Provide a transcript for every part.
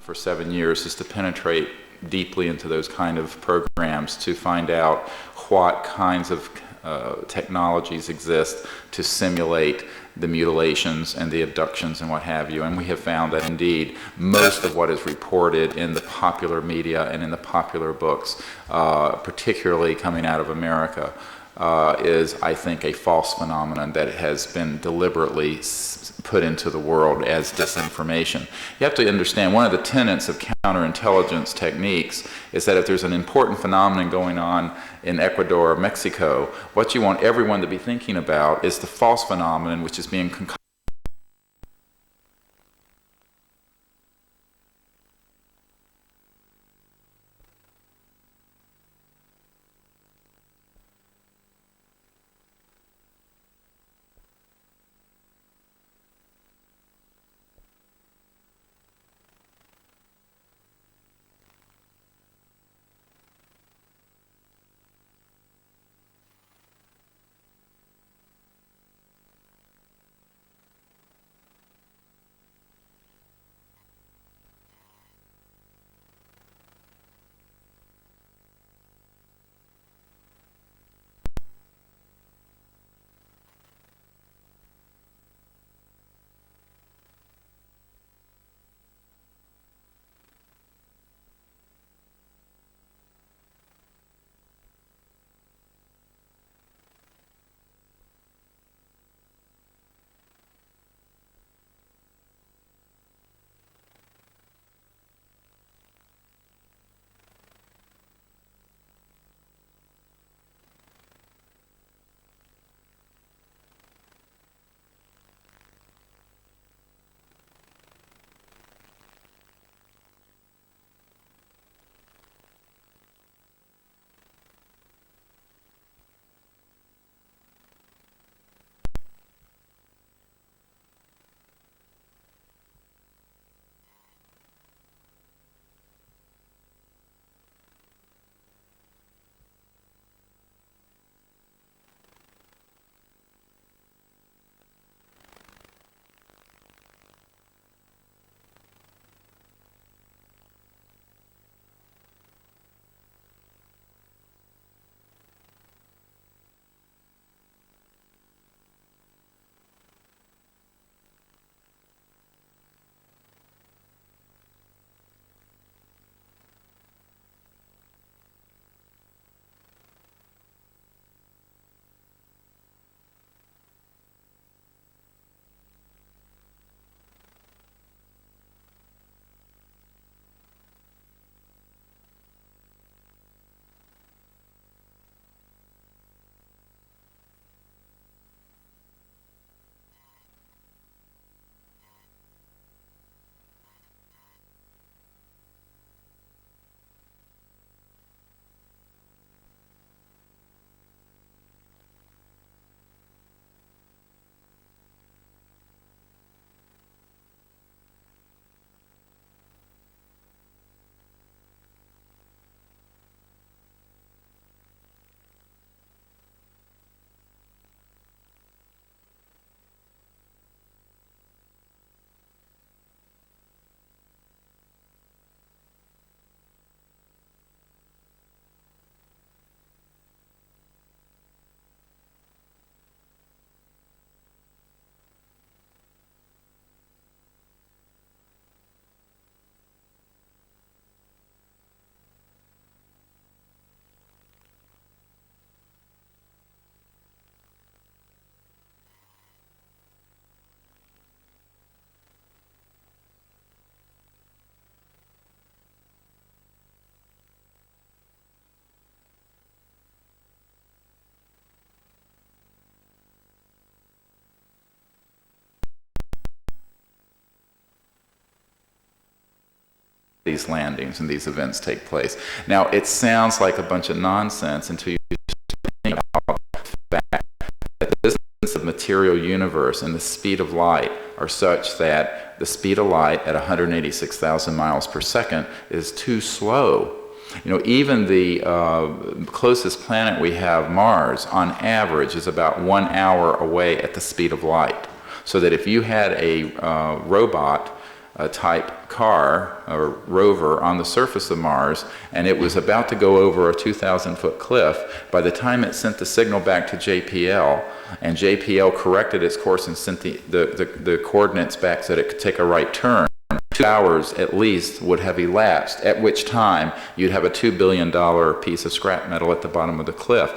for 7 years is to penetrate deeply into those kind of programs to find out what kinds of technologies exist to simulate the mutilations and the abductions and what have you. And we have found that indeed most of what is reported in the popular media and in the popular books, particularly coming out of America, is, I think, a false phenomenon that has been deliberately put into the world as disinformation. You have to understand, one of the tenets of counterintelligence techniques is that if there's an important phenomenon going on in Ecuador or Mexico, what you want everyone to be thinking about is the false phenomenon which is being concocted. These landings and these events take place. Now, it sounds like a bunch of nonsense until you think about the fact that the distance of material universe and the speed of light are such that the speed of light at 186,000 miles per second is too slow. You know, even the closest planet we have, Mars, on average is about 1 hour away at the speed of light. So that if you had a robot type car or rover on the surface of Mars, and it was about to go over a 2,000-foot cliff. By the time it sent the signal back to JPL, and JPL corrected its course and sent the coordinates back so that it could take a right turn, 2 hours at least would have elapsed, at which time you'd have a $2 billion piece of scrap metal at the bottom of the cliff.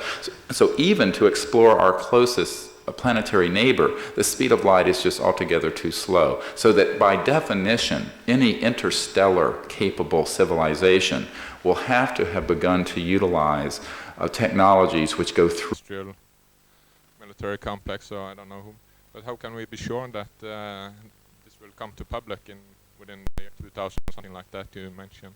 So even to explore our closest planetary neighbor, the speed of light is just altogether too slow. So that by definition, any interstellar capable civilization will have to have begun to utilize technologies which go through military complex, so I don't know whom. But how can we be sure that this will come to public within the year 2000 or something like that you mentioned?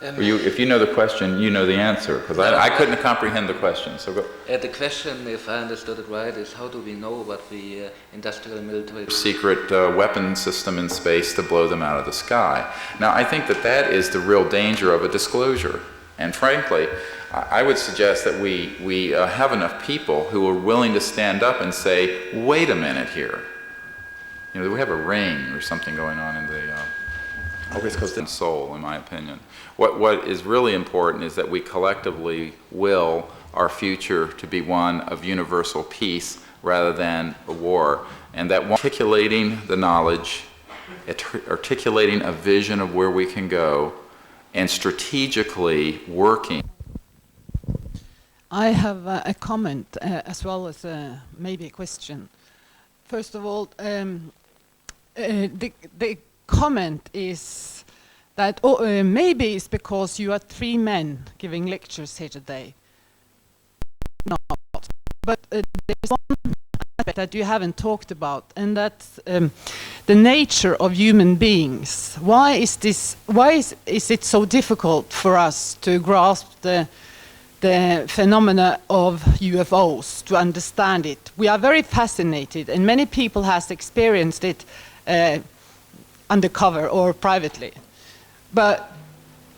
If you know the question, you know the answer, because I couldn't comprehend the question. So go. The question, if I understood it right, is how do we know about the industrial military secret weapon system in space to blow them out of the sky? Now, I think that is the real danger of a disclosure. And frankly, I would suggest that we have enough people who are willing to stand up and say, wait a minute here. You know, we have a ring or something going on in the West Coast soul, in my opinion. What is really important is that we collectively will our future to be one of universal peace rather than a war. And that articulating the knowledge, articulating a vision of where we can go, and strategically working. I have a comment as well as maybe a question. First of all, the comment is that maybe it's because you are 3 men giving lectures here today. No, but there's one aspect that you haven't talked about, and that's the nature of human beings. Why is it so difficult for us to grasp the phenomena of UFOs, to understand it? We are very fascinated, and many people has experienced it undercover or privately. But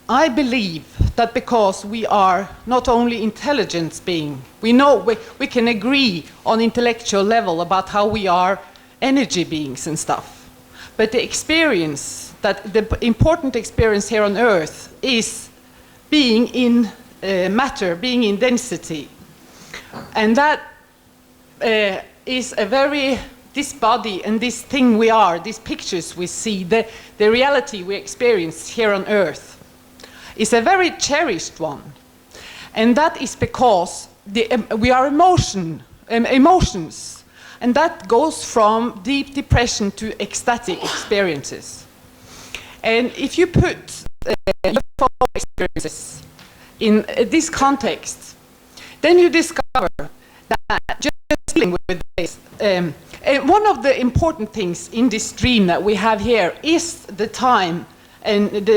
I believe that because we are not only intelligence being, we know we can agree on intellectual level about how we are energy beings and stuff. But the experience, the important experience here on Earth is being in matter, being in density. And that is a very, this body and this thing we are, these pictures we see, the reality we experience here on Earth is a very cherished one. And that is because we are emotions. And that goes from deep depression to ecstatic experiences. And if you put UFO experiences in this context, then you discover that just dealing with this, one of the important things in this dream that we have here is the time and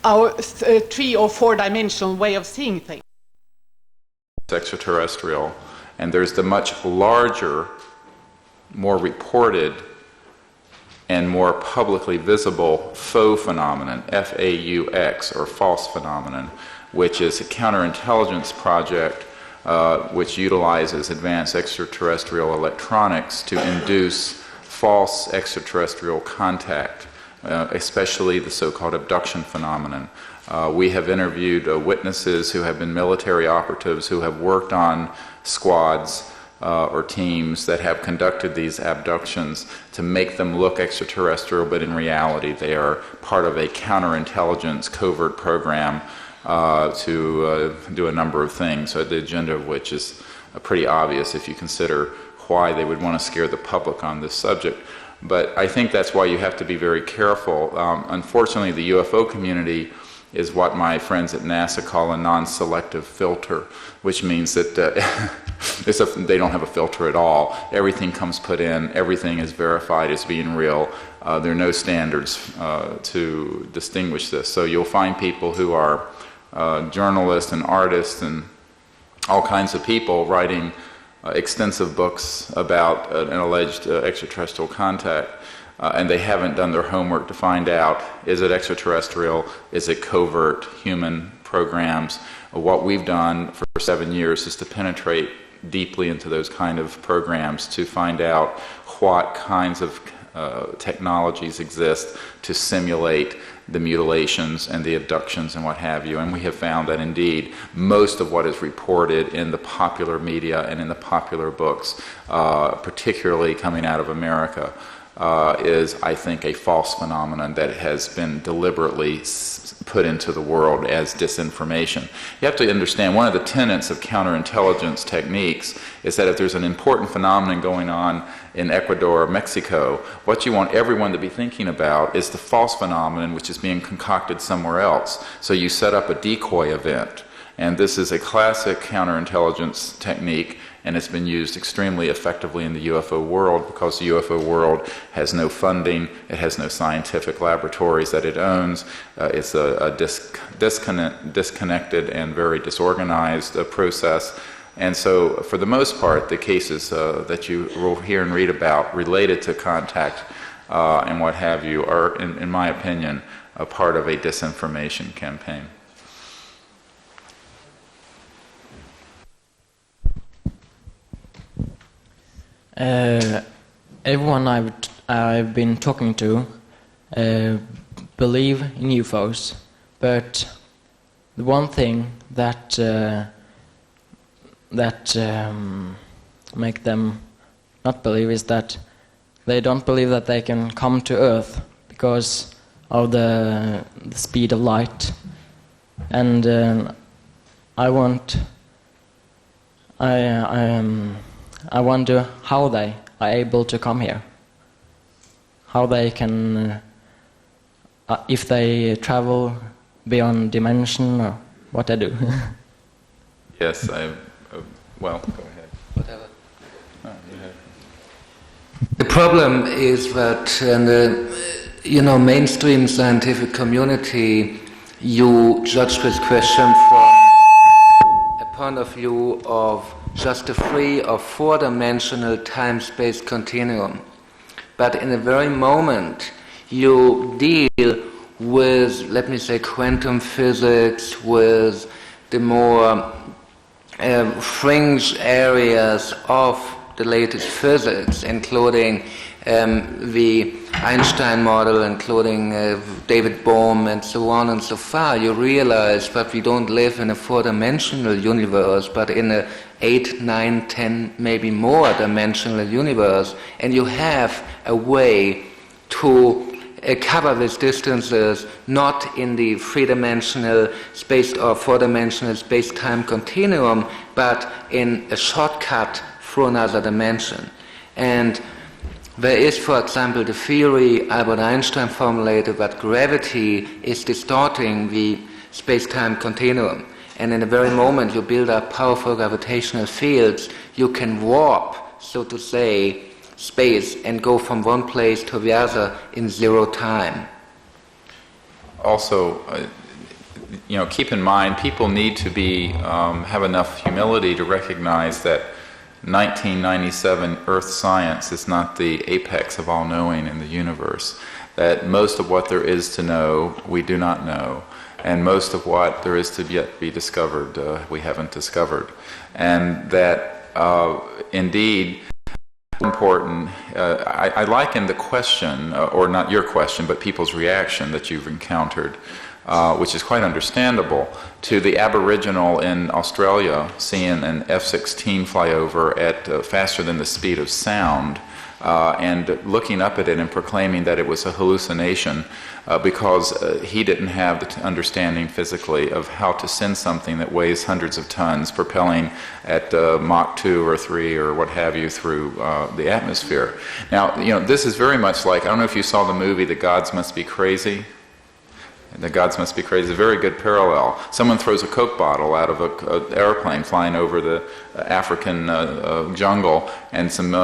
our 3 or 4 dimensional way of seeing things. Extraterrestrial, and there's the much larger, more reported, and more publicly visible faux phenomenon, F-A-U-X, or false phenomenon, which is a counterintelligence project which utilizes advanced extraterrestrial electronics to induce false extraterrestrial contact, especially the so-called abduction phenomenon. We have interviewed witnesses who have been military operatives who have worked on squads or teams that have conducted these abductions to make them look extraterrestrial, but in reality they are part of a counterintelligence covert program to do a number of things, the agenda of which is pretty obvious if you consider why they would want to scare the public on this subject. But I think that's why you have to be very careful. Unfortunately, the UFO community is what my friends at NASA call a non-selective filter, which means that they don't have a filter at all. Everything comes put in, everything is verified as being real. There are no standards to distinguish this. So you'll find people who are journalists and artists and all kinds of people writing extensive books about an alleged extraterrestrial contact, and they haven't done their homework to find out, is it extraterrestrial, is it covert human programs? What we've done for 7 years is to penetrate deeply into those kind of programs to find out what kinds of technologies exist to simulate the mutilations and the abductions and what have you. And we have found that indeed most of what is reported in the popular media and in the popular books, particularly coming out of America, is, I think, a false phenomenon that has been deliberately put into the world as disinformation. You have to understand, one of the tenets of counterintelligence techniques is that if there's an important phenomenon going on in Ecuador or Mexico, what you want everyone to be thinking about is the false phenomenon which is being concocted somewhere else. So you set up a decoy event. And this is a classic counterintelligence technique, and it's been used extremely effectively in the UFO world because the UFO world has no funding, it has no scientific laboratories that it owns, it's a disconnected and very disorganized process. And so, for the most part, the cases that you will hear and read about related to contact and what have you are, in my opinion, a part of a disinformation campaign. Everyone I've been talking to believe in UFOs, but the one thing that make them not believe is that they don't believe that they can come to Earth because of the speed of light. And I wonder how they are able to come here. How they can, if they travel beyond dimension or what they do. Yes, well, go ahead. Whatever. Oh, you had. The problem is that in the mainstream scientific community, you judge this question from a point of view of just a 3 or 4-dimensional time-space continuum. But in the very moment you deal with, let me say, quantum physics, with the more fringe areas of the latest physics, including the Einstein model, including David Bohm and so on and so far, you realize that we don't live in a 4-dimensional universe, but in a 8, 9, 10, maybe more dimensional universe, and you have a way to cover these distances not in the 3-dimensional space or 4-dimensional space-time continuum, but in a shortcut through another dimension. And there is, for example, the theory Albert Einstein formulated that gravity is distorting the space-time continuum. And in the very moment you build up powerful gravitational fields, you can warp, so to say, space and go from one place to the other in 0 time. Also, keep in mind, people need to have enough humility to recognize that 1997 Earth science is not the apex of all knowing in the universe. That most of what there is to know, we do not know. And most of what there is to yet be discovered, we haven't discovered. And that, indeed, important, I liken the question, or not your question, but people's reaction that you've encountered, which is quite understandable, to the Aboriginal in Australia seeing an F-16 fly over at faster than the speed of sound, and looking up at it and proclaiming that it was a hallucination because he didn't have the understanding physically of how to send something that weighs hundreds of tons propelling at Mach 2 or 3 or what have you through the atmosphere. Now, this is very much like, I don't know if you saw the movie The Gods Must Be Crazy. The Gods Must Be Crazy, a very good parallel. Someone throws a Coke bottle out of an airplane flying over the African jungle, and some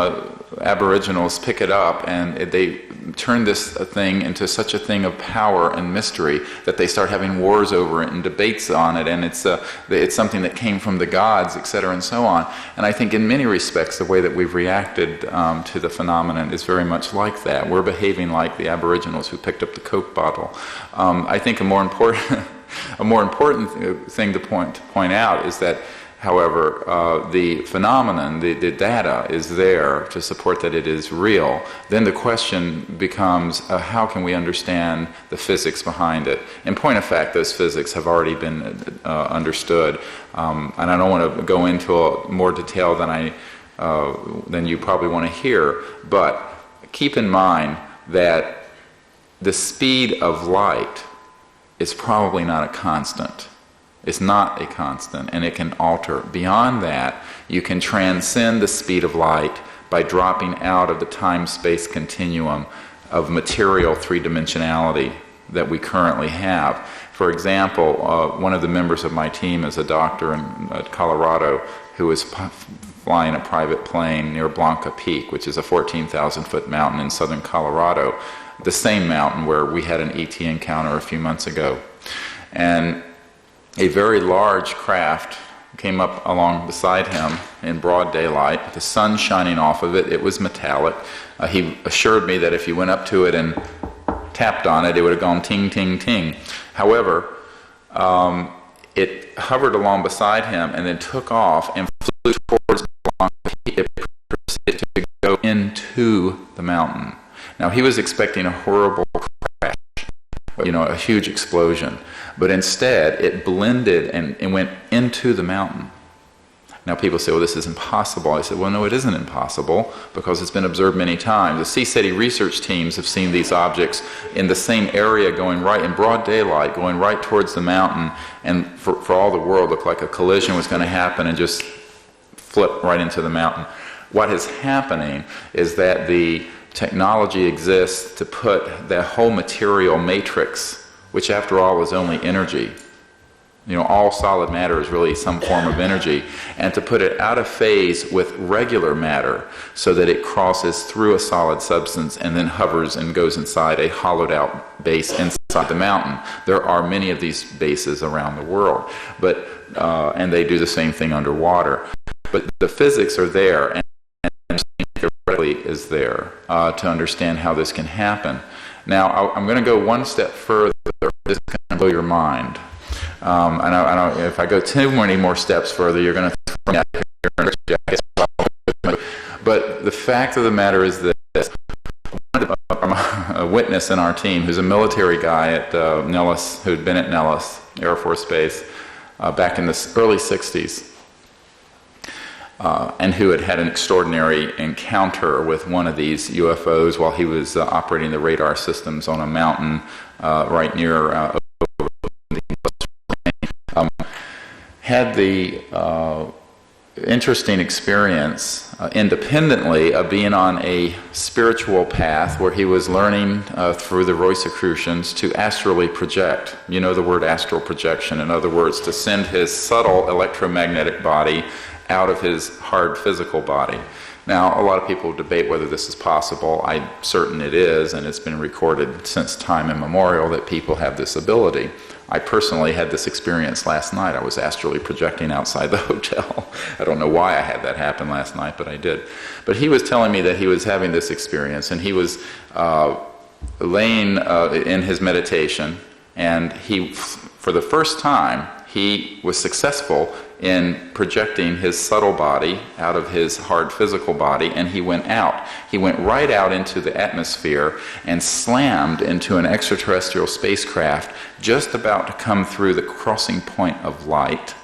Aboriginals pick it up, and they turn this thing into such a thing of power and mystery that they start having wars over it and debates on it, and it's something that came from the gods, etc., and so on. And I think in many respects the way that we've reacted to the phenomenon is very much like that. We're behaving like the Aboriginals who picked up the Coke bottle. I think a more important thing to point out is that However, the phenomenon, the data is there to support that it is real. Then the question becomes, how can we understand the physics behind it? In point of fact, those physics have already been understood. And I don't want to go into more detail than you probably want to hear, but keep in mind that the speed of light is probably not a constant. It's not a constant, and it can alter. Beyond that, you can transcend the speed of light by dropping out of the time-space continuum of material three-dimensionality that we currently have. For example, one of the members of my team is a doctor in Colorado who is flying a private plane near Blanca Peak, which is a 14,000-foot mountain in southern Colorado, the same mountain where we had an ET encounter a few months ago. And a very large craft came up along beside him in broad daylight, the sun shining off of it. It was metallic. He assured me that if he went up to it and tapped on it, it would have gone ting, ting, ting. However, it hovered along beside him and then took off and flew towards Blanca Peak. It proceeded to go into the mountain. Now, he was expecting a horrible crash, a huge explosion. But instead, it blended and went into the mountain. Now, people say, well, this is impossible. I said, well, no, it isn't impossible, because it's been observed many times. The CSETI research teams have seen these objects in the same area going right, in broad daylight, going right towards the mountain, and for all the world, looked like a collision was going to happen and just flip right into the mountain. What is happening is that the technology exists to put that whole material matrix, which after all is only energy. All solid matter is really some form of energy, and to put it out of phase with regular matter so that it crosses through a solid substance and then hovers and goes inside a hollowed out base inside the mountain. There are many of these bases around the world, and they do the same thing underwater. But the physics are there, and theoretically is there to understand how this can happen. Now, I'm going to go one step further. This is going to blow your mind. If I go too many more steps further, you're going to throw me out here. But the fact of the matter is this. A witness in our team who's a military guy at Nellis, who'd been at Nellis Air Force Base back in the early 60s, and who had an extraordinary encounter with one of these UFOs while he was operating the radar systems on a mountain right near had the interesting experience independently of being on a spiritual path where he was learning through the Rosicrucians to astrally project. You know the word astral projection. In other words, to send his subtle electromagnetic body out of his hard physical body. Now, a lot of people debate whether this is possible. I'm certain it is, and it's been recorded since time immemorial that people have this ability. I personally had this experience last night. I was astrally projecting outside the hotel. I don't know why I had that happen last night, but I did. But he was telling me that he was having this experience, and he was laying in his meditation, and for the first time, he was successful in projecting his subtle body out of his hard physical body, and he went out. He went right out into the atmosphere and slammed into an extraterrestrial spacecraft just about to come through the crossing point of light.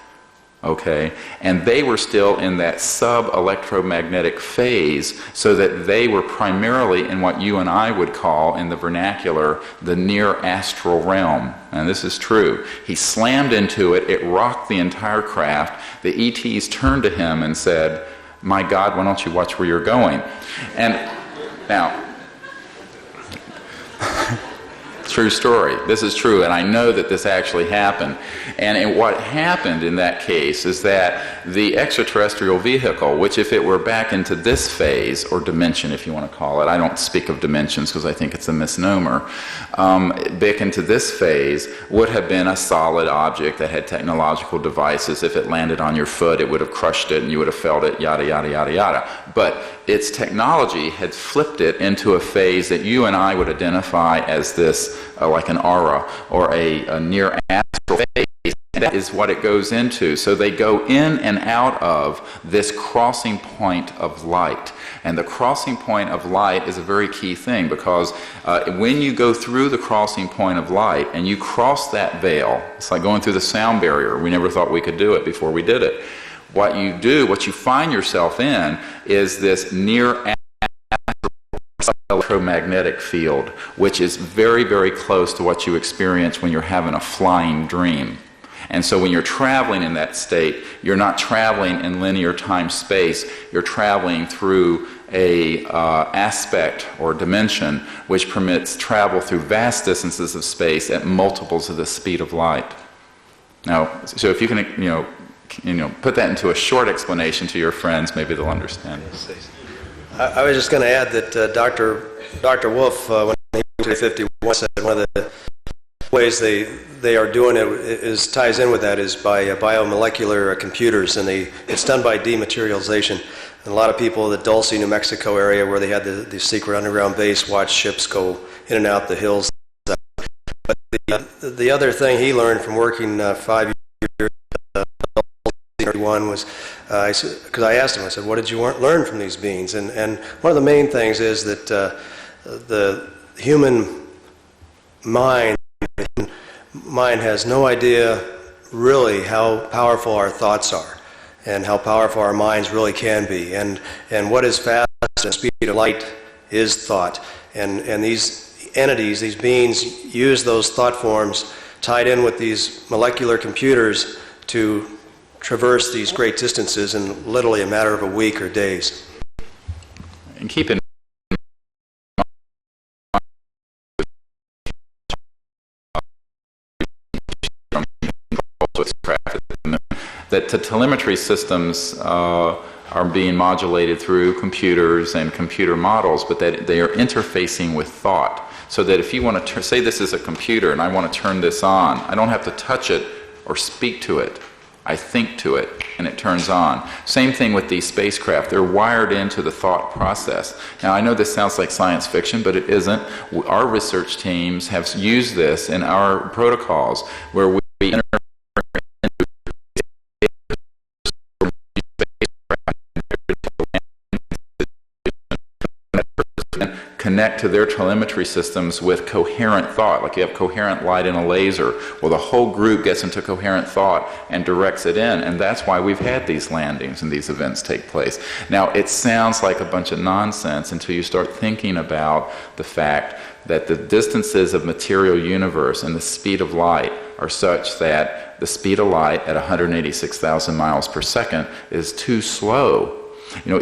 Okay, and they were still in that sub-electromagnetic phase, so that they were primarily in what you and I would call, in the vernacular, the near-astral realm. And this is true. He slammed into it, it rocked the entire craft. The ETs turned to him and said, "My God, why don't you watch where you're going?" And now, true story. This is true, and I know that this actually happened. And what happened in that case is that the extraterrestrial vehicle, which if it were back into this phase, or dimension if you want to call it, I don't speak of dimensions because I think it's a misnomer, back into this phase would have been a solid object that had technological devices. If it landed on your foot, it would have crushed it and you would have felt it, yada, yada, yada, yada. But its technology had flipped it into a phase that you and I would identify as this, like an aura or a near astral phase, and that is what it goes into. So they go in and out of this crossing point of light. And the crossing point of light is a very key thing, because when you go through the crossing point of light and you cross that veil, it's like going through the sound barrier. We never thought we could do it before we did it. What you do, what you find yourself in, is this near electromagnetic field, which is very, very close to what you experience when you're having a flying dream. And so when you're traveling in that state, you're not traveling in linear time-space, you're traveling through a aspect or dimension which permits travel through vast distances of space at multiples of the speed of light. Now, so if you can, put that into a short explanation to your friends, maybe they'll understand. I was just going to add that Dr. Wolf, when he was at 51, said one of the ways they are doing it ties in with that is by biomolecular computers, and it's done by dematerialization. And a lot of people in the Dulce, New Mexico area, where they had the secret underground base, watch ships go in and out the hills. But the other thing he learned from working 5 years was, because I asked him, I said, what did you learn from these beings? And one of the main things is that the human mind has no idea really how powerful our thoughts are and how powerful our minds really can be. And what is fast at the speed of light is thought. And these entities, these beings, use those thought forms tied in with these molecular computers to traverse these great distances in literally a matter of a week or days. And keep in that the telemetry systems are being modulated through computers and computer models, but that they are interfacing with thought. So that if you want to say this is a computer and I want to turn this on, I don't have to touch it or speak to it. I think to it, and it turns on. Same thing with these spacecraft. They're wired into the thought process. Now, I know this sounds like science fiction, but it isn't. Our research teams have used this in our protocols, where we connect to their telemetry systems with coherent thought, like you have coherent light in a laser. Well, the whole group gets into coherent thought and directs it in, and that's why we've had these landings and these events take place. Now, it sounds like a bunch of nonsense until you start thinking about the fact that the distances of material universe and the speed of light are such that the speed of light at 186,000 miles per second is too slow.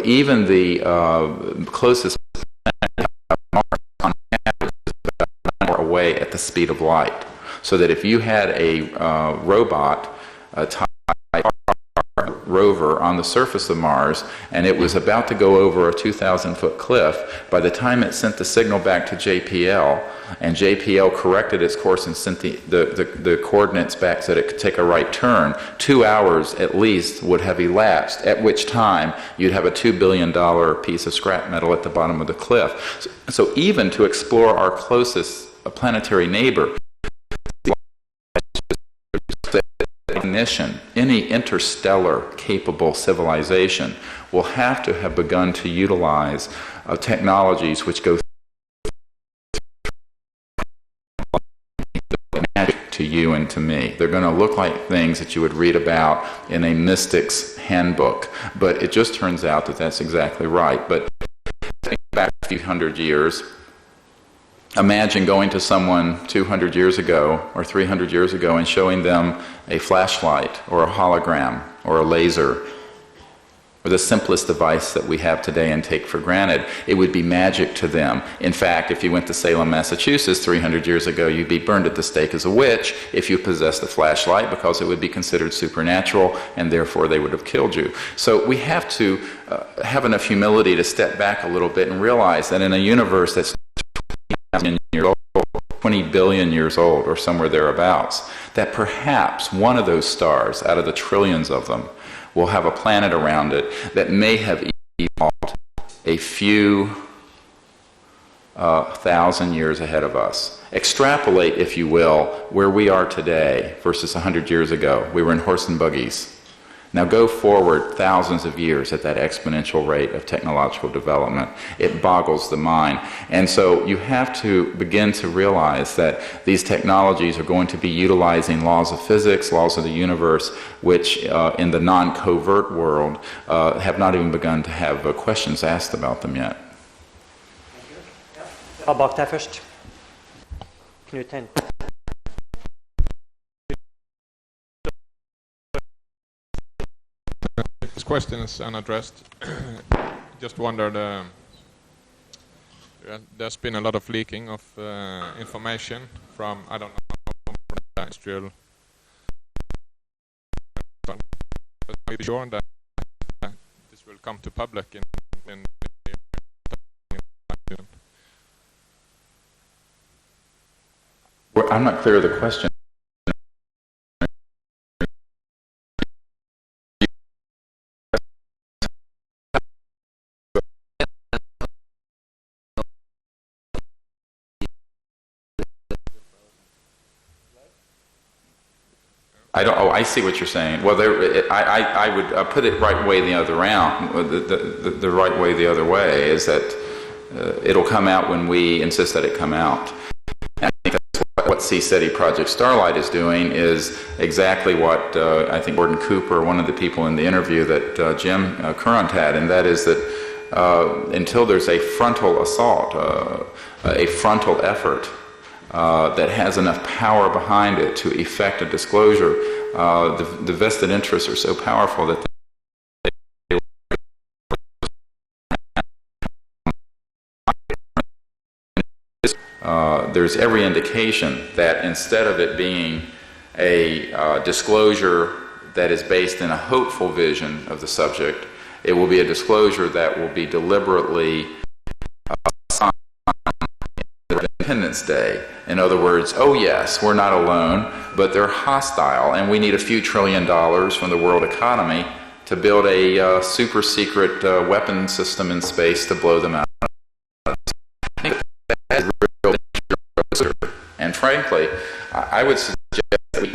Even the closest away at the speed of light, so that if you had a robot, a rover on the surface of Mars, and it was about to go over a 2,000-foot cliff, by the time it sent the signal back to JPL, and JPL corrected its course and sent the coordinates back so that it could take a right turn, 2 hours at least would have elapsed, at which time you'd have a $2 billion piece of scrap metal at the bottom of the cliff. So even to explore our closest planetary neighbor, any interstellar capable civilization will have to have begun to utilize technologies which go to you and to me. They're going to look like things that you would read about in a mystic's handbook, but it just turns out that that's exactly right. But think back a few hundred years. Imagine going to someone 200 years ago or 300 years ago and showing them a flashlight or a hologram or a laser or the simplest device that we have today and take for granted. It would be magic to them. In fact, if you went to Salem, Massachusetts 300 years ago, you'd be burned at the stake as a witch if you possessed a flashlight, because it would be considered supernatural and therefore they would have killed you. So we have to have enough humility to step back a little bit and realize that in a universe that's 20 billion years old or somewhere thereabouts, that perhaps one of those stars out of the trillions of them will have a planet around it that may have evolved a few 1,000 years ahead of us. Extrapolate, if you will, where we are today versus 100 years ago. We were in horse and buggies. Now go forward thousands of years at that exponential rate of technological development. It boggles the mind. And so you have to begin to realize that these technologies are going to be utilizing laws of physics, laws of the universe, which in the non-covert world have not even begun to have questions asked about them yet. Bak der først. Knut Hen. This question is unaddressed. Just wondered, there's been a lot of leaking of information from, I don't know, industrial. But are you sure that this will come to public in Well, I'm not clear of the question. I see what you're saying. Well, I would put it right way the other round. The right way the other way is that it'll come out when we insist that it come out. And I think that's what CSETI Project Starlight is doing, is exactly what I think Gordon Cooper, one of the people in the interview that Jim Courant had, and that is that until there's a frontal assault, a frontal effort that has enough power behind it to effect a disclosure, the vested interests are so powerful that there's every indication that instead of it being a disclosure that is based in a hopeful vision of the subject, it will be a disclosure that will be deliberately signed on Independence Day. In other words, oh yes, we're not alone, but they're hostile, and we need a few $1 trillion from the world economy to build a super secret weapon system in space to blow them out. I think that is real danger. And frankly, I would suggest that we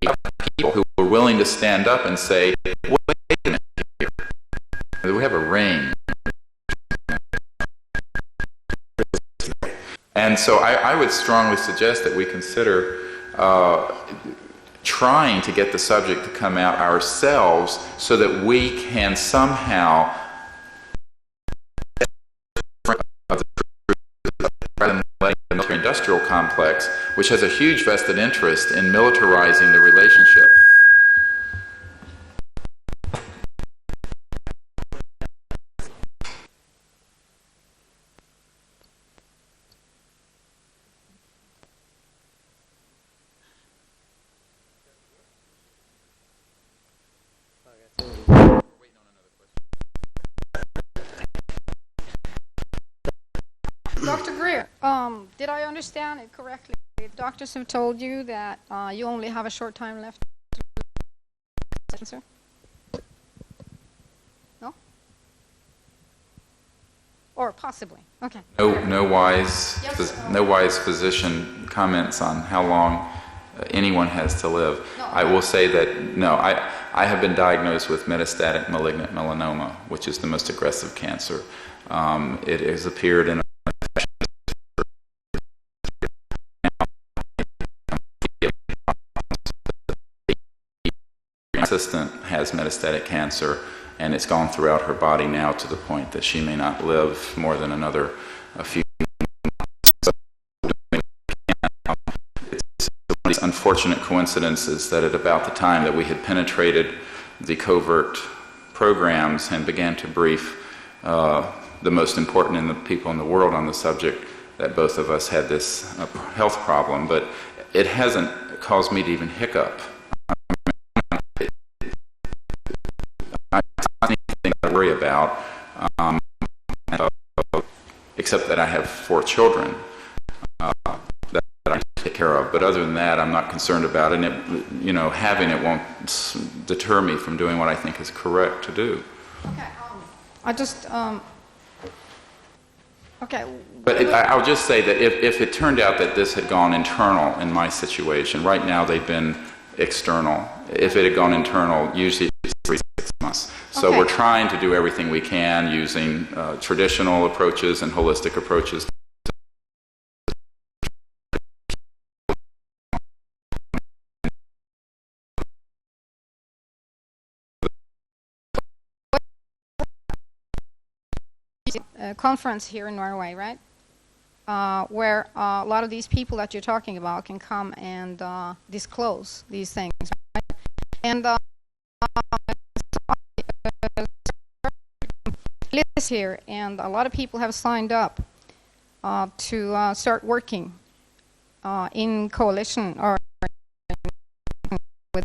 have people who are willing to stand up and say, wait a minute here, we have a ring. And so I would strongly suggest that we consider trying to get the subject to come out ourselves so that we can somehow the military-industrial complex, which has a huge vested interest in militarizing the relationship. Dr. Greer, did I understand it correctly? Doctors have told you that you only have a short time left. Sir? No? Or possibly. Okay. No wise physician comments on how long anyone has to live. No, I will say that, no, I have been diagnosed with metastatic malignant melanoma, which is the most aggressive cancer. It has appeared in assistant has metastatic cancer, and it's gone throughout her body now to the point that she may not live more than another few months. It's one of these unfortunate coincidences that at about the time that we had penetrated the covert programs and began to brief the most important people in the world on the subject, that both of us had this health problem, but it hasn't caused me to even hiccup. Anything to worry about, except that I have 4 children that I take care of. But other than that, I'm not concerned about it. And having it won't deter me from doing what I think is correct to do. Okay. I just Okay. But I'll just say that if it turned out that this had gone internal in my situation, right now they've been external. If it had gone internal, usually it's 3 to 6 months. So Okay. we're trying to do everything we can using traditional approaches and holistic approaches. Conference here in Norway, right? Where a lot of these people that you're talking about can come and disclose these things, right? And list here, and a lot of people have signed up to start working in coalition or with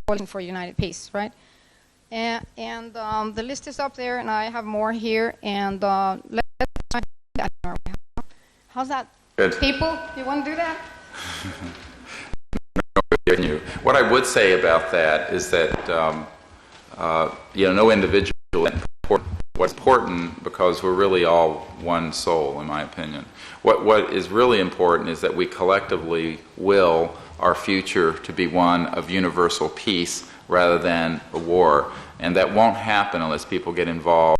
Coalition for United Peace, right? And the list is up there, and I have more here. And how's that? Good. People, you want to do that? What I would say about that is that no individual. What's important, because we're really all one soul, in my opinion. What is really important is that we collectively will our future to be one of universal peace rather than a war, and that won't happen unless people get involved.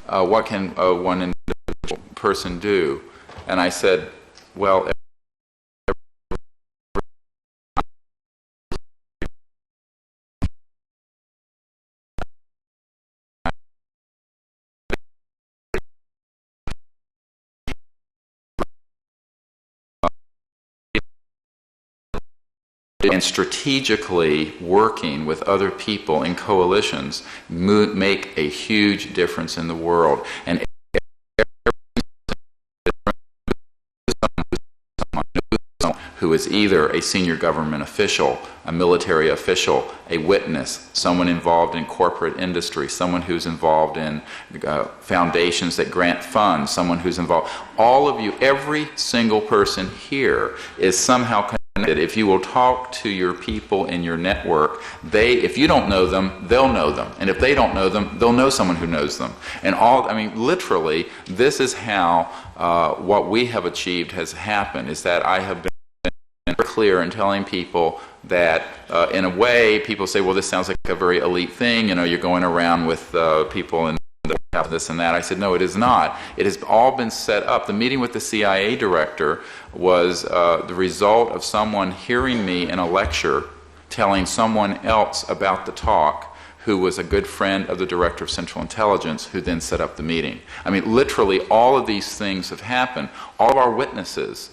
What can one individual person do? And I said, well, and strategically working with other people in coalitions make a huge difference in the world. And who is either a senior government official, a military official, a witness, someone involved in corporate industry, someone who's involved in foundations that grant funds, someone who's involved. All of you, every single person here is somehow connected. If you will talk to your people in your network, if you don't know them, they'll know them. And if they don't know them, they'll know someone who knows them. And literally, this is how what we have achieved has happened, is that I have been clear in telling people that in a way, people say, well, this sounds like a very elite thing, you're going around with people and this and that. I said, no, it is not. It has all been set up. The meeting with the CIA director was the result of someone hearing me in a lecture telling someone else about the talk, who was a good friend of the director of Central Intelligence, who then set up the meeting. Literally, all of these things have happened. All of our witnesses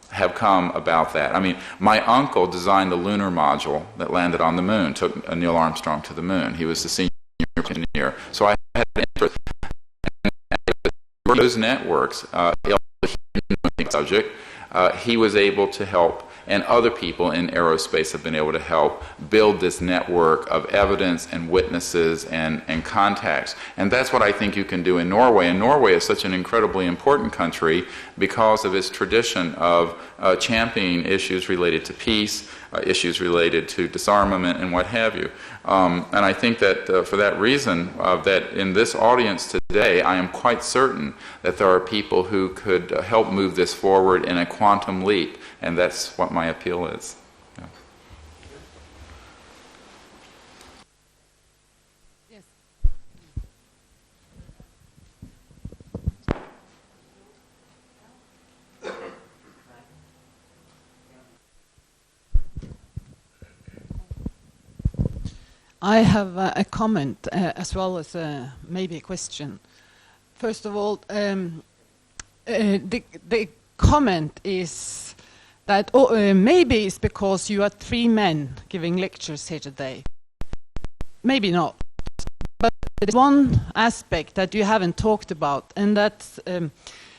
have come about that. My uncle designed the lunar module that landed on the moon, took Neil Armstrong to the moon. He was the senior engineer. So I had an interest in those networks. Subject, he was able to help, and other people in aerospace have been able to help build this network of evidence and witnesses and contacts. And that's what I think you can do in Norway. And Norway is such an incredibly important country because of its tradition of championing issues related to peace, issues related to disarmament, and what have you. And I think that for that reason, that in this audience today, I am quite certain that there are people who could help move this forward in a quantum leap, and that's what my appeal is. Yeah. Yes. I have a comment as well as maybe a question. First of all, the comment is that maybe it's because you are 3 men giving lectures here today. Maybe not. But there's one aspect that you haven't talked about, and that's the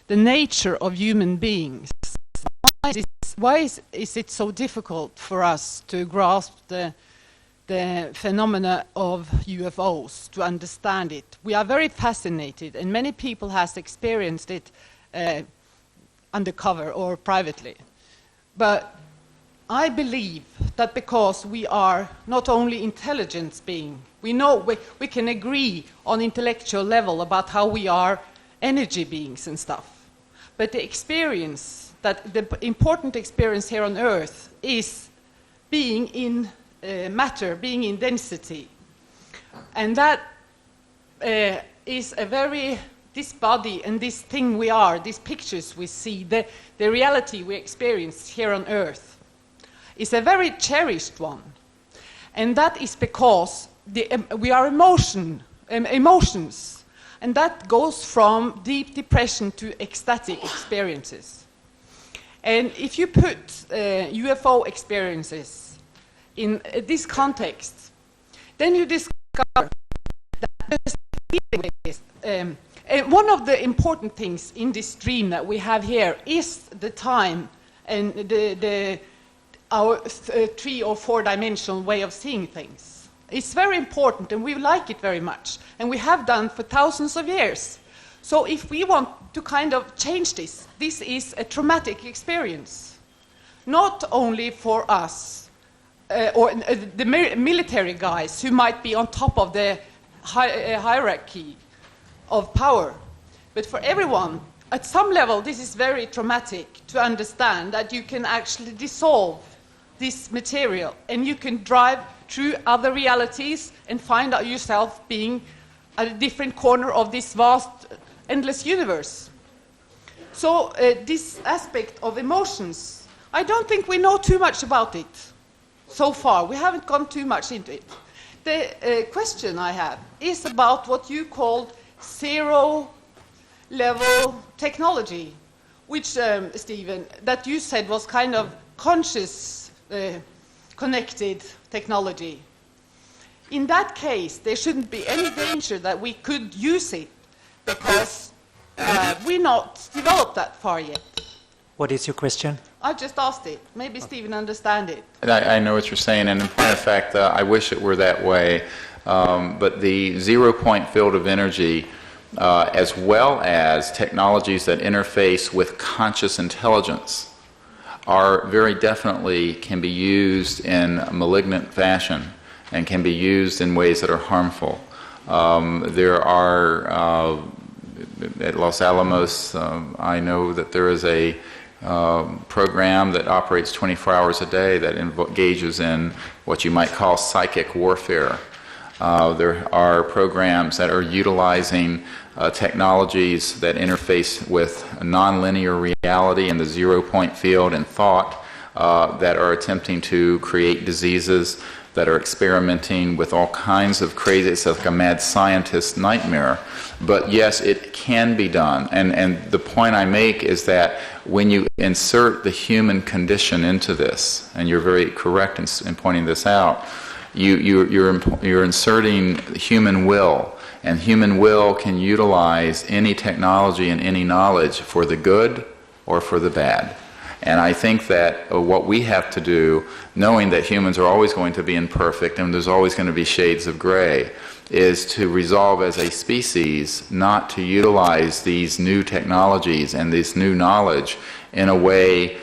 nature of human beings. Why is it so difficult for us to grasp the phenomena of UFOs, to understand it? We are very fascinated, and many people has experienced it undercover or privately. But I believe that because we are not only intelligence being, we can agree on intellectual level about how we are energy beings and stuff. But the important experience here on Earth is being in matter, being in density. And that is a very, this body and this thing we are, these pictures we see, the reality we experience here on Earth is a very cherished one. And that is because we are emotions. And that goes from deep depression to ecstatic experiences. And if you put UFO experiences in this context, then you discover that one of the important things in this dream that we have here is the time and our 3 or 4 dimensional way of seeing things. It's very important, and we like it very much, and we have done for thousands of years. So if we want to kind of change this, this is a traumatic experience, not only for us or the military guys who might be on top of the hierarchy of power, but for everyone. At some level, this is very traumatic to understand that you can actually dissolve this material and you can drive through other realities and find out yourself being at a different corner of this vast, endless universe. So this aspect of emotions, I don't think we know too much about it so far. We haven't gone too much into it. The question I have is about what you called zero-level technology, which, Stephen, that you said was kind of conscious connected technology. In that case, there shouldn't be any danger that we could use it because we're not developed that far yet. What is your question? I just asked it. Maybe Stephen understands it. I know what you're saying, and in point of fact, I wish it were that way. But the zero-point field of energy, as well as technologies that interface with conscious intelligence, are very definitely can be used in a malignant fashion and can be used in ways that are harmful. There are, at Los Alamos, I know that there is a program that operates 24 hours a day that engages in what you might call psychic warfare. There are programs that are utilizing technologies that interface with nonlinear reality and the zero-point field and thought that are attempting to create diseases, that are experimenting with all kinds of crazy, it's like a mad scientist nightmare. But yes, it can be done. And the point I make is that when you insert the human condition into this, and you're very correct in pointing this out, you're inserting human will, and human will can utilize any technology and any knowledge for the good or for the bad. And I think that what we have to do, knowing that humans are always going to be imperfect and there's always going to be shades of gray, is to resolve as a species not to utilize these new technologies and this new knowledge in a way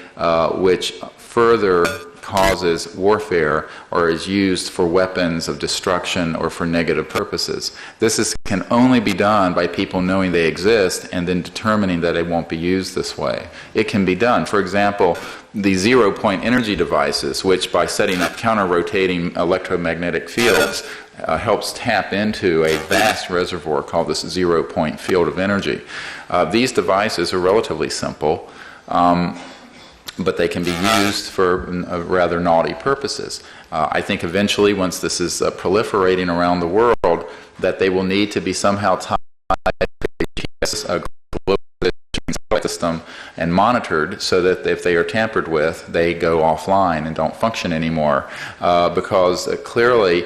which further causes warfare or is used for weapons of destruction or for negative purposes. This can only be done by people knowing they exist and then determining that they won't be used this way. It can be done. For example, the zero-point energy devices, which by setting up counter-rotating electromagnetic fields helps tap into a vast reservoir called this zero-point field of energy. These devices are relatively simple, but they can be used for rather naughty purposes. I think eventually, once this is proliferating around the world, that they will need to be somehow tied to a global system and monitored so that if they are tampered with, they go offline and don't function anymore. Because clearly,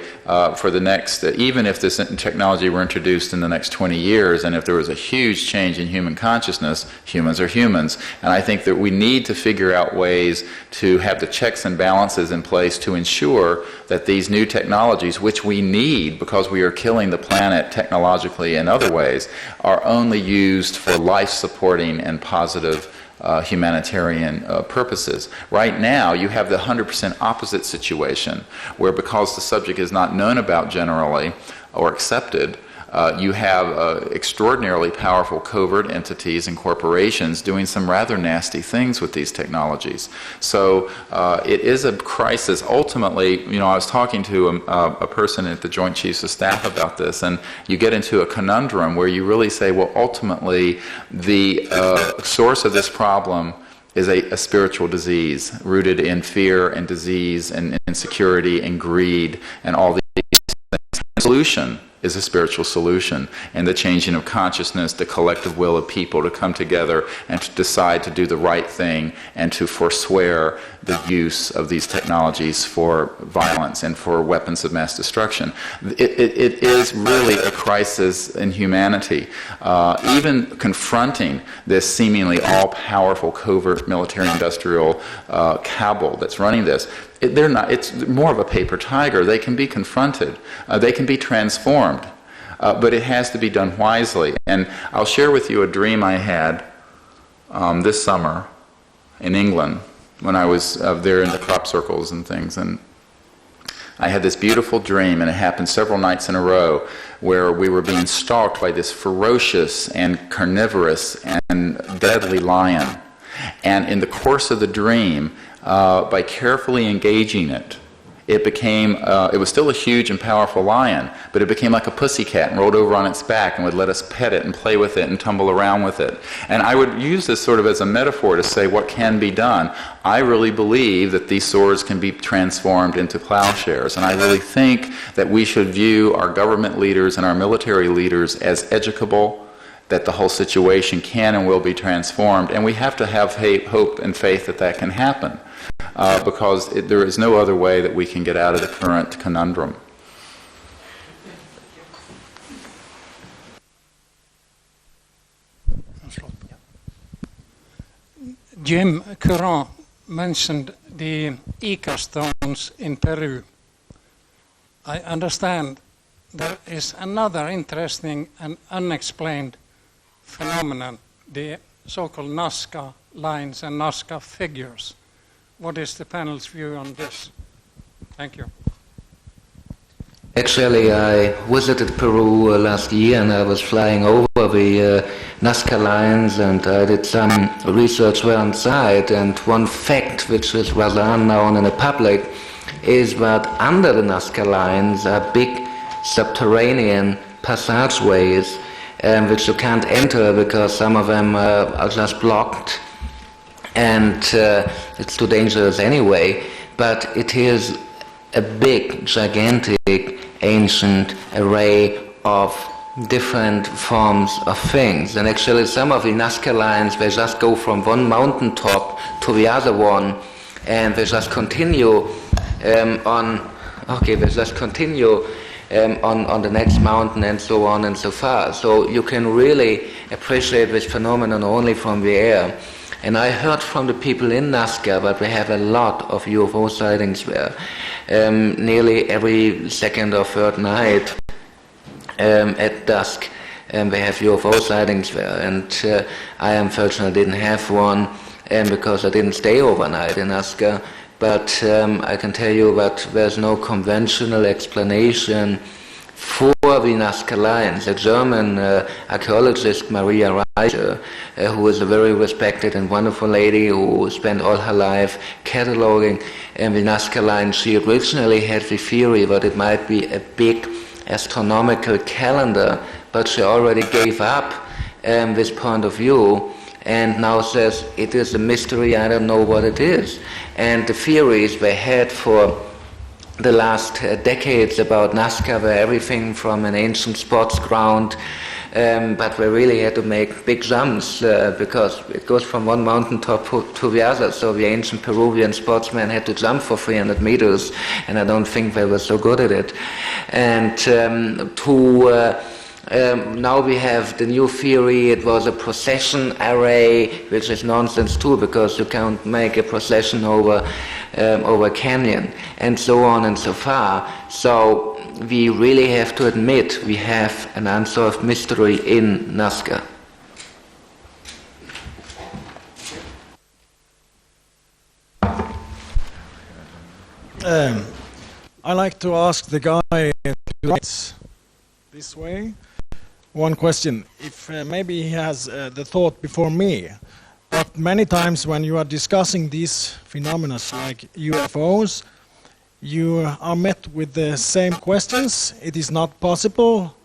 for the next, even if this technology were introduced in the next 20 years, and if there was a huge change in human consciousness, humans are humans. And I think that we need to figure out ways to have the checks and balances in place to ensure that these new technologies, which we need because we are killing the planet technologically in other ways, are only used for life-supporting and positive humanitarian purposes. Right now, you have the 100% opposite situation, where because the subject is not known about generally or accepted, you have extraordinarily powerful covert entities and corporations doing some rather nasty things with these technologies. So it is a crisis. Ultimately, you know, I was talking to a person at the Joint Chiefs of Staff about this, and you get into a conundrum where you really say, well, ultimately, the source of this problem is a spiritual disease rooted in fear and disease and insecurity and greed and all these things. The solution is a spiritual solution, and the changing of consciousness, the collective will of people to come together and to decide to do the right thing and to forswear the use of these technologies for violence and for weapons of mass destruction. It is really a crisis in humanity. Even confronting this seemingly all-powerful covert military-industrial cabal that's running this, it's more of a paper tiger. They can be confronted. They can be transformed. But it has to be done wisely. And I'll share with you a dream I had this summer in England when I was there in the crop circles and things. And I had this beautiful dream, and it happened several nights in a row, where we were being stalked by this ferocious and carnivorous and deadly lion. And in the course of the dream, by carefully engaging it, it became, it was still a huge and powerful lion, but it became like a pussycat and rolled over on its back and would let us pet it and play with it and tumble around with it. And I would use this sort of as a metaphor to say what can be done. I really believe that these swords can be transformed into plowshares, and I really think that we should view our government leaders and our military leaders as educable, that the whole situation can and will be transformed, and we have to have hope and faith that that can happen. Because there is no other way that we can get out of the current conundrum. Jim Courant mentioned the Ica stones in Peru. I understand there is another interesting and unexplained phenomenon, the so-called Nazca lines and Nazca figures. What is the panel's view on this? Thank you. Actually, I visited Peru last year, and I was flying over the Nazca lines, and I did some research there on site. And one fact, which is rather unknown in the public, is that under the Nazca lines are big subterranean passageways, which you can't enter because some of them are just blocked. And it's too dangerous anyway, but it is a big, gigantic, ancient array of different forms of things. And actually some of the Nazca lines, they just go from one mountaintop to the other one, and they just continue on the next mountain, and so on and so far. So you can really appreciate this phenomenon only from the air. And I heard from the people in Nazca that we have a lot of UFO sightings there. Nearly every second or third night at dusk they have UFO sightings there. And I unfortunately didn't have one because I didn't stay overnight in Nazca. But I can tell you that there's no conventional explanation for the Nazca lines. A German archaeologist, Maria Reicher, who is a very respected and wonderful lady who spent all her life cataloging the Nazca lines, she originally had the theory that it might be a big astronomical calendar, but she already gave up this point of view and now says it is a mystery, I don't know what it is. And the theories they had for the last decades about Nazca were everything from an ancient sports ground, but we really had to make big jumps because it goes from one mountaintop to the other. So the ancient Peruvian sportsmen had to jump for 300 meters, and I don't think they were so good at it. And now we have the new theory, it was a procession array, which is nonsense too, because you can't make a procession over a canyon, and so on and so far. So we really have to admit we have an unsolved mystery in Nazca. I like to ask the guy this way one question. If maybe he has the thought before me, but many times when you are discussing these phenomena like UFOs, you are met with the same questions. It is not possible.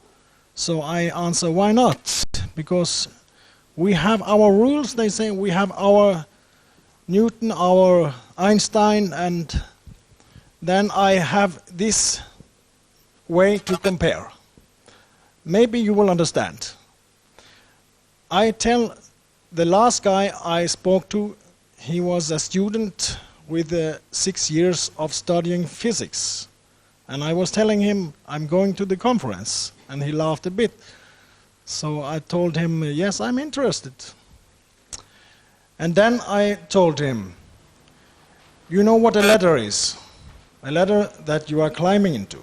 So I answer, why not? Because we have our rules, they say. We have our Newton, our Einstein, and then I have this way to compare. Maybe you will understand. I tell the last guy I spoke to, he was a student with 6 years of studying physics. And I was telling him, I'm going to the conference. And he laughed a bit. So I told him, yes, I'm interested. And then I told him, you know what a ladder is? A ladder that you are climbing into.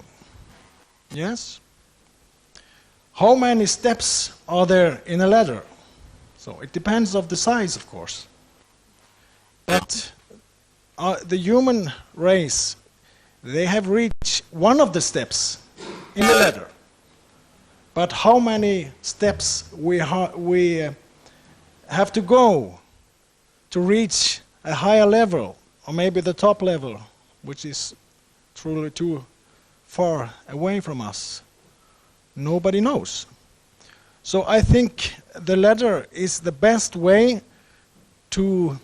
Yes? How many steps are there in a ladder? So it depends of the size, of course. But the human race, they have reached one of the steps in the ladder. But how many steps we have to go to reach a higher level, or maybe the top level, which is truly too far away from us? Nobody knows. So I think the ladder is the best way to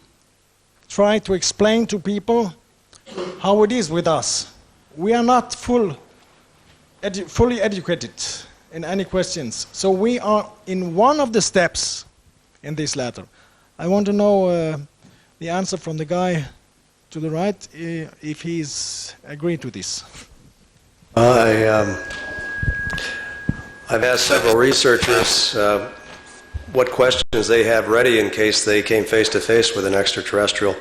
try to explain to people how it is with us. We are not fully educated in any questions. So we are in one of the steps in this ladder. I want to know the answer from the guy to the right, if he's agreed to this. I've asked several researchers what questions they have ready in case they came face to face with an extraterrestrial.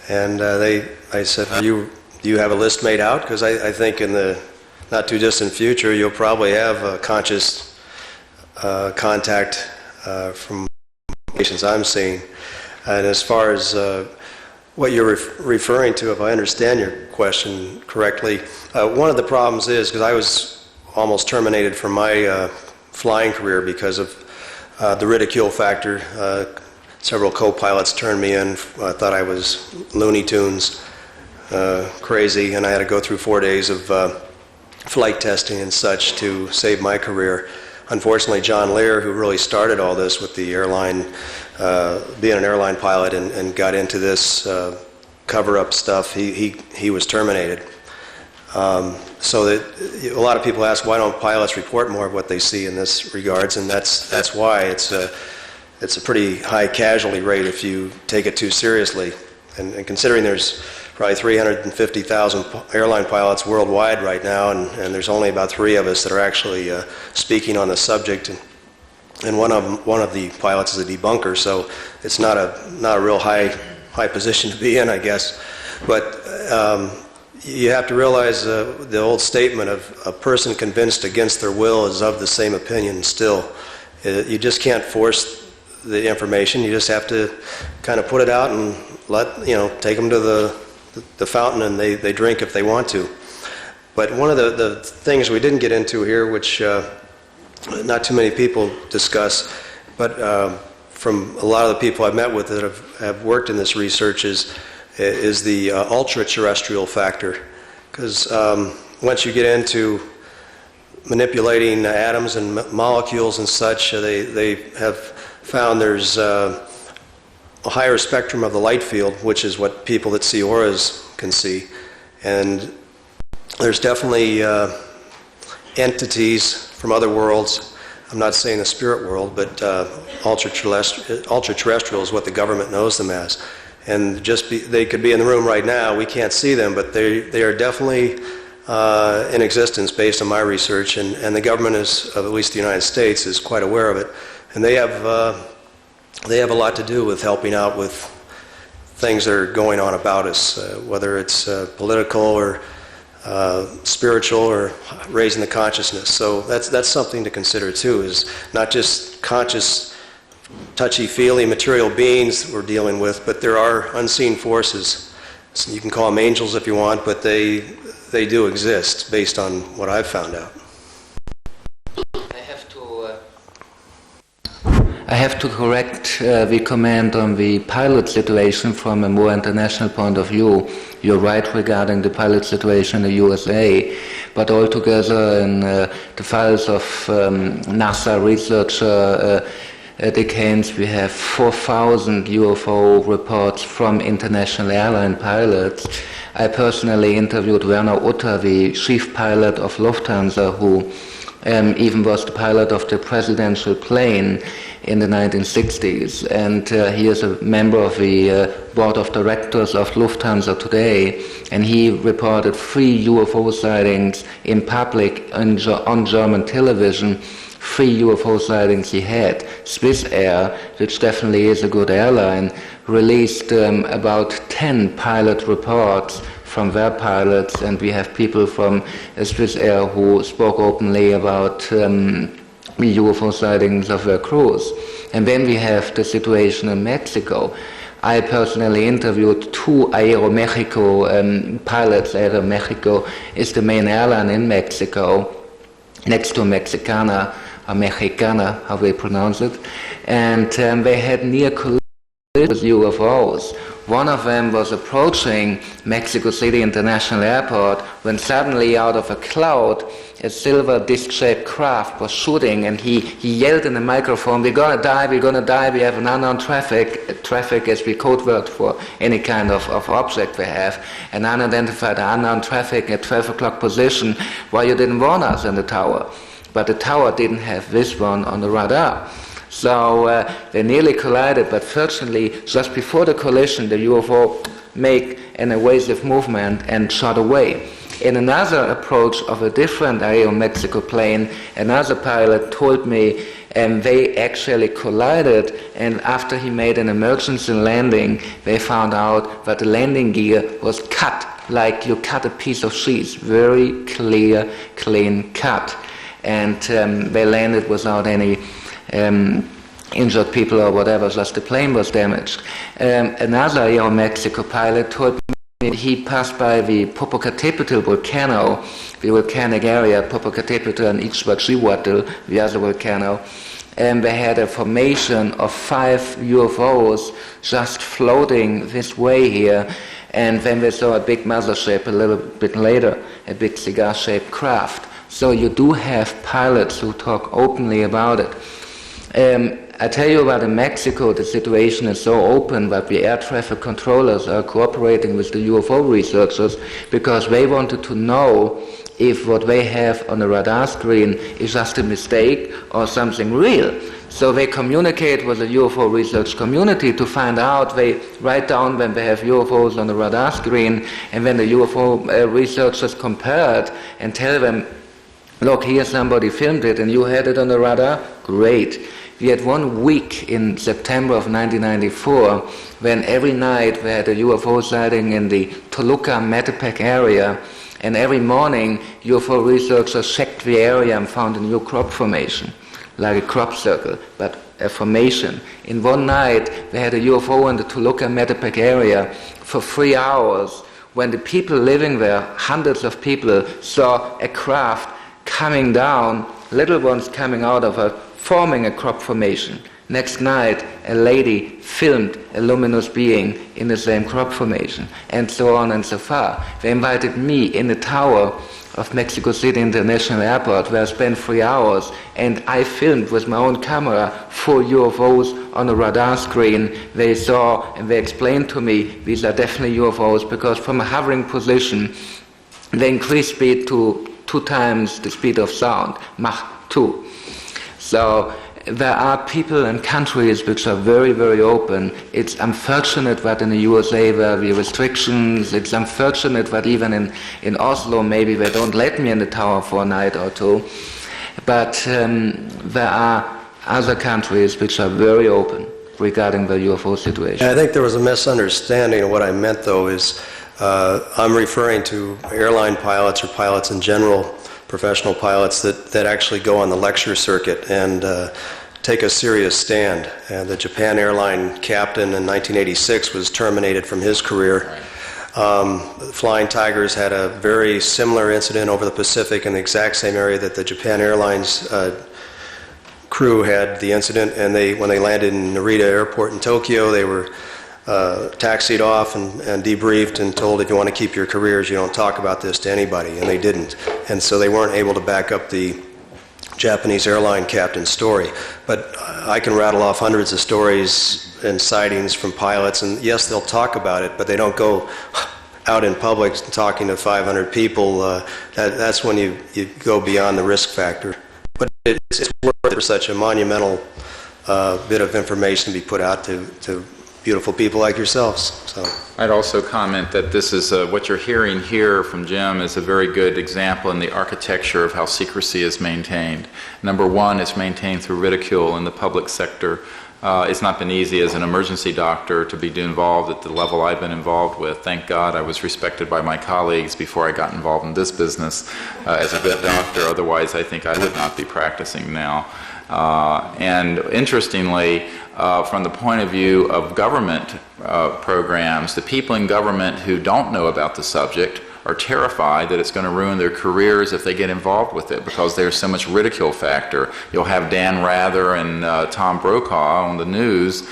And I said, do you have a list made out? Because I think in the not too distant future, you'll probably have conscious contact from patients I'm seeing. And as far as what you're referring to, if I understand your question correctly, one of the problems is, because I was almost terminated from my flying career because of the ridicule factor. Several co-pilots turned me in, thought I was Looney Tunes, crazy, and I had to go through 4 days of flight testing and such to save my career. Unfortunately, John Lear, who really started all this with the airline, being an airline pilot and got into this cover-up stuff, he was terminated. So that a lot of people ask, why don't pilots report more of what they see in this regards? And that's why it's a pretty high casualty rate if you take it too seriously. And considering there's probably 350,000 airline pilots worldwide right now, and there's only about 3 of us that are actually speaking on the subject. And one of the pilots is a debunker, so it's not a real high position to be in, I guess. But you have to realize the old statement of a person convinced against their will is of the same opinion still. You just can't force the information. You just have to kind of put it out and take them to the fountain, and they drink if they want to. But one of the things we didn't get into here, which not too many people discuss, but from a lot of the people I've met with that have worked in this research is the ultra-terrestrial factor. Because once you get into manipulating atoms and molecules and such, they have found there's a higher spectrum of the light field, which is what people that see auras can see. And there's definitely entities from other worlds. I'm not saying the spirit world, but ultra-terrestrial is what the government knows them as. And they could be in the room right now. We can't see them, but they are definitely in existence based on my research. And the government of at least the United States, is quite aware of it. And they have a lot to do with helping out with things that are going on about us, whether it's political or spiritual or raising the consciousness. So that's something to consider too, is not just conscious, touchy-feely material beings we're dealing with, but there are unseen forces you can call them angels if you want, but they do exist based on what I've found out. I have to correct the comment on the pilot situation from a more international point of view. You're right regarding the pilot situation in the USA, but altogether in the files of NASA researcher Dick Haynes, we have 4,000 UFO reports from international airline pilots. I personally interviewed Werner Utter, the chief pilot of Lufthansa, who even was the pilot of the presidential plane in the 1960s, and he is a member of the board of directors of Lufthansa today, and he reported 3 UFO sightings in public on German television. 3 UFO sightings he had. Swiss Air, which definitely is a good airline, released about 10 pilot reports from their pilots, and we have people from Swiss Air who spoke openly about the UFO sightings of their crews. And then we have the situation in Mexico. I personally interviewed 2 Aeromexico pilots. Aeromexico is the main airline in Mexico, next to Mexicana, or Mexicana, how they pronounce it. And they had near collisions with UFOs. One of them was approaching Mexico City International Airport when suddenly out of a cloud a silver disc-shaped craft was shooting, and he yelled in the microphone, "We're gonna die, we're gonna die, we have an unknown traffic." Traffic is the code word for any kind of object we have. An unidentified unknown traffic at 12 o'clock position. Why you didn't warn us in the tower? But the tower didn't have this one on the radar. So they nearly collided, but fortunately, just before the collision, the UFO made an evasive movement and shot away. In another approach of a different Aeromexico plane, another pilot told me they actually collided, and after he made an emergency landing, they found out that the landing gear was cut, like you cut a piece of cheese, very clear, clean cut. And they landed without any injured people or whatever, just the plane was damaged. Another Aeromexico pilot told me he passed by the Popocatépetl volcano, the volcanic area, Popocatépetl and Ixtaccíhuatl, the other volcano, and they had a formation of 5 UFOs just floating this way here, and then they saw a big mothership a little bit later, a big cigar-shaped craft. So you do have pilots who talk openly about it. I tell you about in Mexico, the situation is so open that the air traffic controllers are cooperating with the UFO researchers because they wanted to know if what they have on the radar screen is just a mistake or something real. So they communicate with the UFO research community to find out. They write down when they have UFOs on the radar screen, and when the UFO researchers compare it and tell them, look, here somebody filmed it and you had it on the radar, great. We had 1 week in September of 1994 when every night we had a UFO sighting in the Toluca-Metepec area, and every morning UFO researchers checked the area and found a new crop formation, like a crop circle, but a formation. In one night we had a UFO in the Toluca-Metepec area for 3 hours when the people living there, hundreds of people, saw a craft coming down, little ones coming out of her, forming a crop formation. Next night, a lady filmed a luminous being in the same crop formation, and so on and so far. They invited me in the tower of Mexico City International Airport, where I spent 3 hours, and I filmed with my own camera 4 UFOs on a radar screen. They saw and they explained to me these are definitely UFOs, because from a hovering position, they increased speed to 2 times the speed of sound, Mach 2. So there are people and countries which are very, very open. It's unfortunate that in the USA there are restrictions. It's unfortunate that even in Oslo maybe they don't let me in the tower for a night or 2. But there are other countries which are very open regarding the UFO situation. I think there was a misunderstanding. What I meant, though, is I'm referring to airline pilots or pilots in general, professional pilots that actually go on the lecture circuit and take a serious stand. And the Japan airline captain in 1986 was terminated from his career Flying Tigers had a very similar incident over the Pacific in the exact same area that the Japan Airlines crew had the incident, and when they landed in Narita Airport in Tokyo, they were taxied off and debriefed and told, if you want to keep your careers, you don't talk about this to anybody, and they didn't. And so they weren't able to back up the Japanese airline captain's story. But I can rattle off hundreds of stories and sightings from pilots, and yes, they'll talk about it, but they don't go out in public talking to 500 people. That's when you go beyond the risk factor. But it's worth it for such a monumental bit of information to be put out to beautiful people like yourselves. So I'd also comment that this is what you're hearing here from Jim is a very good example in the architecture of how secrecy is maintained. Number one, it's maintained through ridicule in the public sector. It's not been easy as an emergency doctor to be involved at the level I've been involved with. Thank God I was respected by my colleagues before I got involved in this business as a good doctor. Otherwise, I think I would not be practicing now. And interestingly, from the point of view of government programs, the people in government who don't know about the subject are terrified that it's going to ruin their careers if they get involved with it because there's so much ridicule factor. You'll have Dan Rather and Tom Brokaw on the news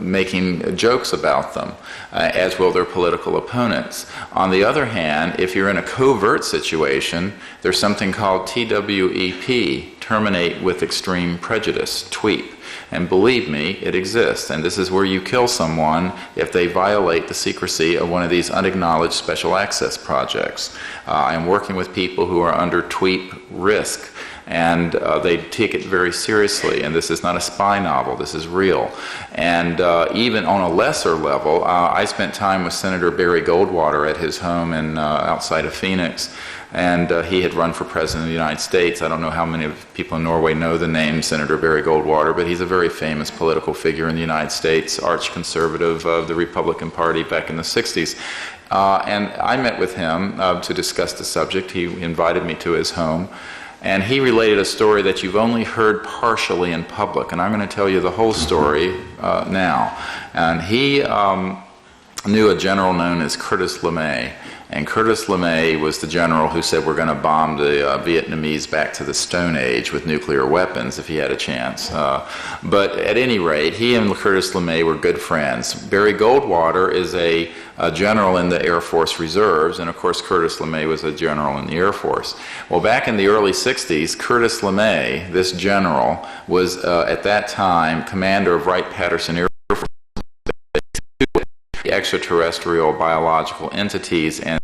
making jokes about them, as will their political opponents. On the other hand, if you're in a covert situation, there's something called TWEP, Terminate with Extreme Prejudice, TWEP. And believe me, it exists. And this is where you kill someone if they violate the secrecy of one of these unacknowledged special access projects. I'm working with people who are under TWEP risk, and they take it very seriously. And this is not a spy novel. This is real. And even on a lesser level, I spent time with Senator Barry Goldwater at his home outside of Phoenix. And he had run for president of the United States. I don't know how many of people in Norway know the name Senator Barry Goldwater, but he's a very famous political figure in the United States, arch conservative of the Republican Party back in the 60s. And I met with him to discuss the subject. He invited me to his home. And he related a story that you've only heard partially in public. And I'm going to tell you the whole story now. And he knew a general known as Curtis LeMay. And Curtis LeMay was the general who said we're going to bomb the Vietnamese back to the Stone Age with nuclear weapons if he had a chance. But at any rate, he and Curtis LeMay were good friends. Barry Goldwater is a general in the Air Force Reserves, and of course Curtis LeMay was a general in the Air Force. Well, back in the early 60s, Curtis LeMay, this general, was at that time commander of Wright-Patterson Air Force, extraterrestrial biological entities, and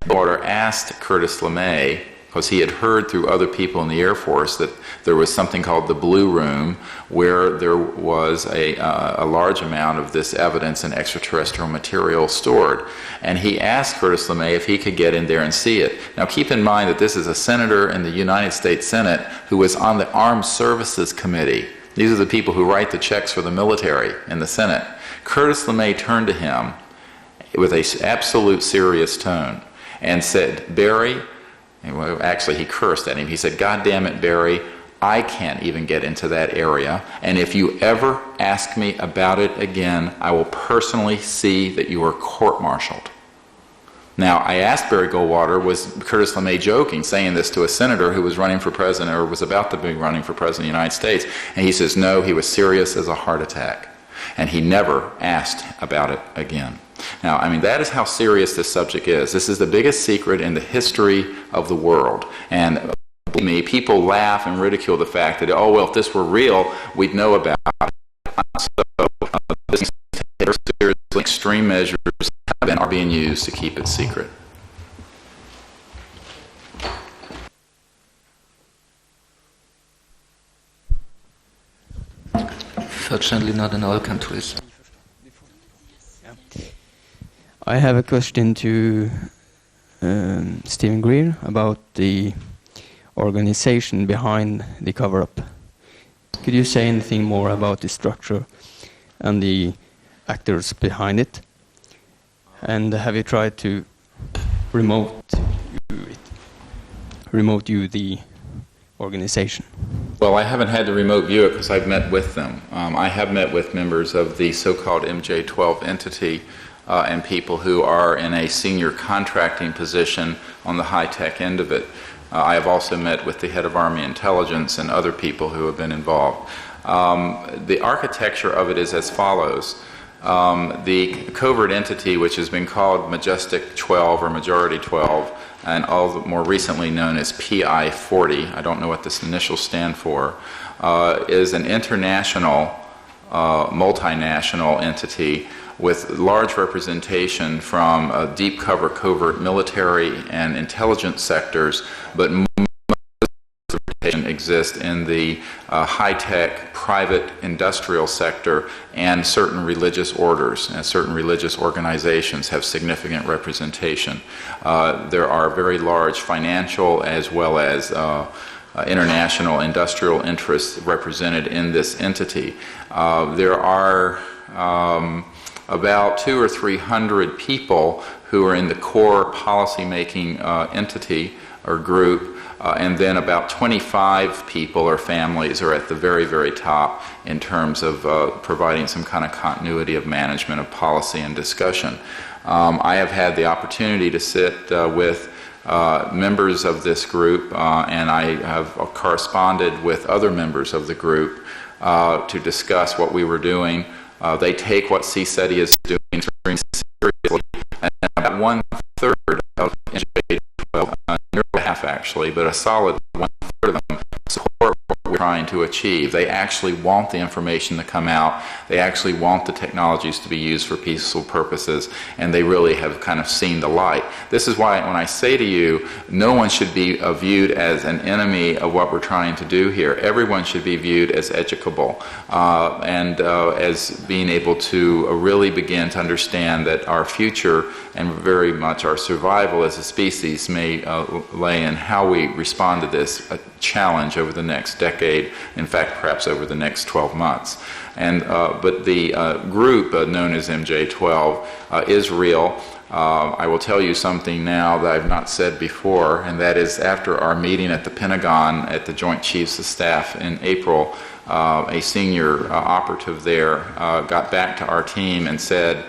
Goldwater asked Curtis LeMay, because he had heard through other people in the Air Force that there was something called the Blue Room, where there was a large amount of this evidence and extraterrestrial material stored. And he asked Curtis LeMay if he could get in there and see it. Now keep in mind that this is a senator in the United States Senate who was on the Armed Services Committee. These are the people who write the checks for the military in the Senate. Curtis LeMay turned to him with an absolute serious tone and said, Barry, well, actually he cursed at him. He said, God damn it, Barry, I can't even get into that area. And if you ever ask me about it again, I will personally see that you are court-martialed. Now, I asked Barry Goldwater, was Curtis LeMay joking, saying this to a senator who was running for president or was about to be running for president of the United States? And he says, no, he was serious as a heart attack. And he never asked about it again. Now, I mean, that is how serious this subject is. This is the biggest secret in the history of the world. And believe me, people laugh and ridicule the fact that, oh, well, if this were real, we'd know about it. So, this is seriously, extreme measures are being used to keep it secret. Fortunately not in all countries. I have a question to Stephen Greer about the organization behind the cover-up. Could you say anything more about the structure and the actors behind it? And have you tried to remote you the organization? Well, I haven't had to remote view it because I've met with them. I have met with members of the so-called MJ-12 entity and people who are in a senior contracting position on the high-tech end of it. I have also met with the head of Army Intelligence and other people who have been involved. The architecture of it is as follows. The covert entity, which has been called Majestic 12 or Majority 12, and more recently known as PI-40, I don't know what this initials stand for, is an international, multinational entity with large representation from deep cover covert military and intelligence sectors, but most representation exists in the high-tech private industrial sector, and certain religious orders and certain religious organizations have significant representation. There are very large financial as well as international industrial interests represented in this entity. There are about 200 or 300 people who are in the core policy-making entity or group, and then about 25 people or families are at the very, very top in terms of providing some kind of continuity of management of policy and discussion. I have had the opportunity to sit with members of this group, and I have corresponded with other members of the group to discuss what we were doing. They take what CSETI is doing very seriously, and about 1/3 of NJ-12, nearly half actually, but a solid 1/3 of them support what we're trying to achieve. They actually want the information to come out. They actually want the technologies to be used for peaceful purposes, and they really have kind of seen the light. This is why when I say to you, no one should be viewed as an enemy of what we're trying to do here. Everyone should be viewed as educable and as being able to really begin to understand that our future and very much our survival as a species may lay in how we respond to this challenge over the next decade, in fact perhaps over the next 12 months. And, but the group known as MJ-12 is real. I will tell you something now that I've not said before, and that is after our meeting at the Pentagon at the Joint Chiefs of Staff in April, a senior operative there got back to our team and said,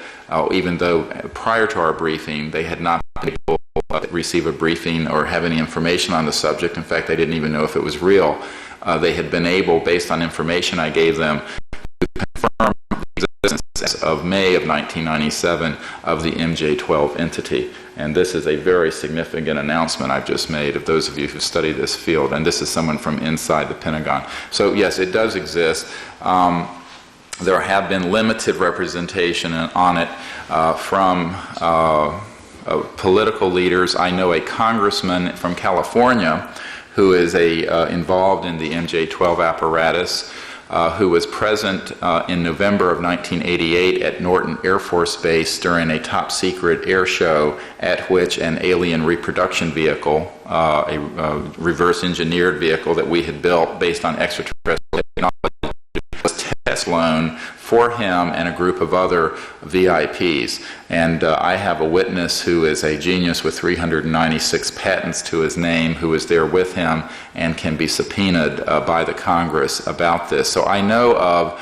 even though prior to our briefing they had not been able to receive a briefing or have any information on the subject, in fact they didn't even know if it was real, they had been able, based on information I gave them, to confirm the existence as of May of 1997 of the MJ-12 entity. And this is a very significant announcement I've just made of those of you who study this field, and this is someone from inside the Pentagon. So yes, it does exist. There have been limited representation on it from political leaders. I know a congressman from California who is involved in the MJ-12 apparatus, who was present in November of 1988 at Norton Air Force Base during a top-secret air show at which an alien reproduction vehicle, a reverse-engineered vehicle that we had built based on extraterrestrial technology, was test flown for him and a group of other VIPs. And I have a witness who is a genius with 396 patents to his name who is there with him and can be subpoenaed by the Congress about this. So I know of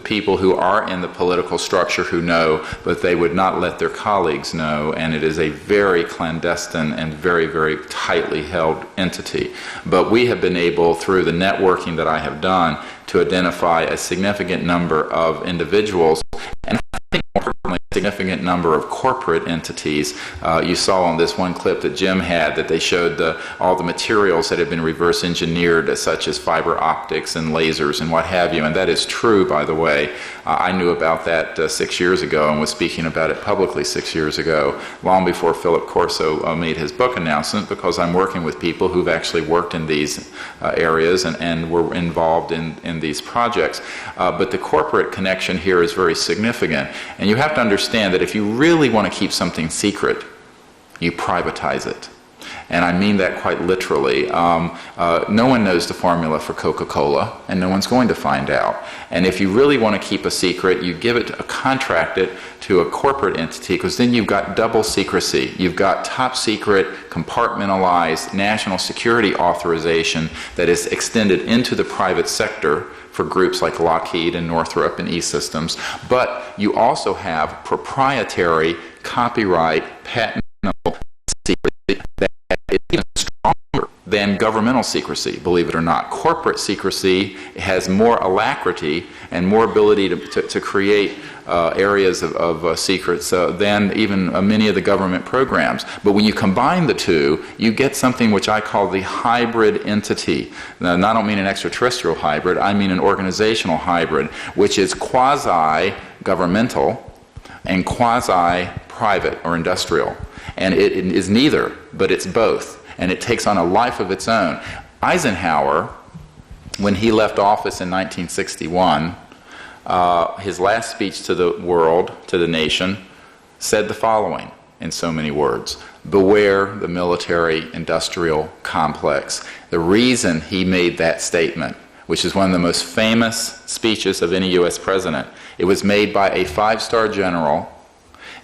people who are in the political structure who know, but they would not let their colleagues know, and it is a very clandestine and very, very tightly held entity. But we have been able, through the networking that I have done, to identify a significant number of individuals, and I think more importantly, a significant number of corporate entities. You saw on this one clip that Jim had that they showed all the materials that have been reverse engineered, such as fiber optics and lasers and what have you, and that is true, by the way. I knew about that 6 years ago and was speaking about it publicly 6 years ago, long before Philip Corso made his book announcement, because I'm working with people who've actually worked in these areas and were involved in these projects. But the corporate connection here is very significant, and you have to understand that if you really want to keep something secret, you privatize it. And I mean that quite literally. No one knows the formula for Coca-Cola, and no one's going to find out. And if you really want to keep a secret, you give it, contract it to a corporate entity, because then you've got double secrecy. You've got top secret, compartmentalized national security authorization that is extended into the private sector for groups like Lockheed and Northrop and E-Systems. But you also have proprietary, copyright, patentable secrecy that is even stronger than governmental secrecy, believe it or not. Corporate secrecy has more alacrity and more ability to create areas of secrets than even many of the government programs. But when you combine the two, you get something which I call the hybrid entity. Now, I don't mean an extraterrestrial hybrid, I mean an organizational hybrid, which is quasi-governmental and quasi-private or industrial. And it is neither, but it's both. And it takes on a life of its own. Eisenhower, when he left office in 1961, his last speech to the world, to the nation, said the following in so many words: beware the military-industrial complex. The reason he made that statement, which is one of the most famous speeches of any U.S. president, it was made by a five-star general.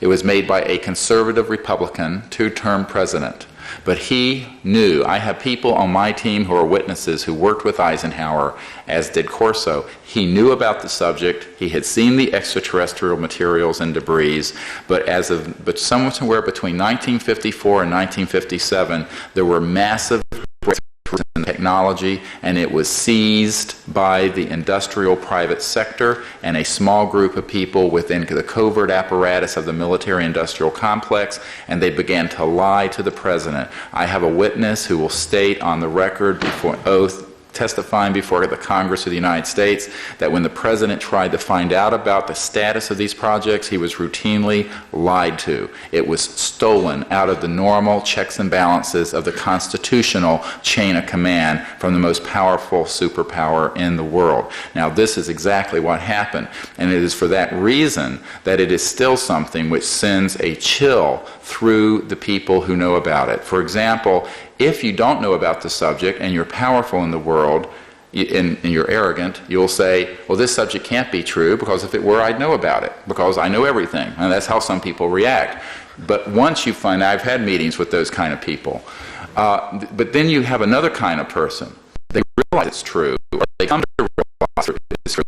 It was made by a conservative Republican, two-term president. But he knew. I have people on my team who are witnesses who worked with Eisenhower, as did Corso. He knew about the subject. He had seen the extraterrestrial materials and debris. But somewhere between 1954 and 1957, there were massive breakthroughs in technology, and it was seized by the industrial private sector and a small group of people within the covert apparatus of the military-industrial complex, and they began to lie to the president. I have a witness who will state on the record before oath, testifying before the Congress of the United States, that when the president tried to find out about the status of these projects, he was routinely lied to. It was stolen out of the normal checks and balances of the constitutional chain of command from the most powerful superpower in the world. Now, this is exactly what happened, and it is for that reason that it is still something which sends a chill through the people who know about it. For example, if you don't know about the subject and you're powerful in the world and you're arrogant, you'll say, well, this subject can't be true, because if it were, I'd know about it, because I know everything. And that's how some people react. But once you find, I've had meetings with those kind of people, but then you have another kind of person. They realize it's true, or they come to realize it's true.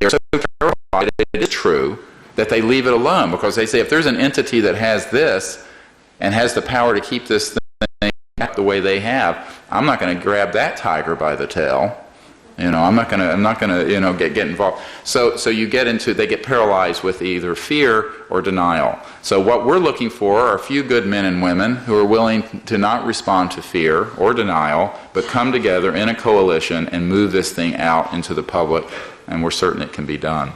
They are so terrified that it is true that they leave it alone, because they say, if there's an entity that has this and has the power to keep this thing the way they have, I'm not going to grab that tiger by the tail. I'm not going to get involved. So they get paralyzed with either fear or denial. So what we're looking for are a few good men and women who are willing to not respond to fear or denial, but come together in a coalition and move this thing out into the public, and we're certain it can be done.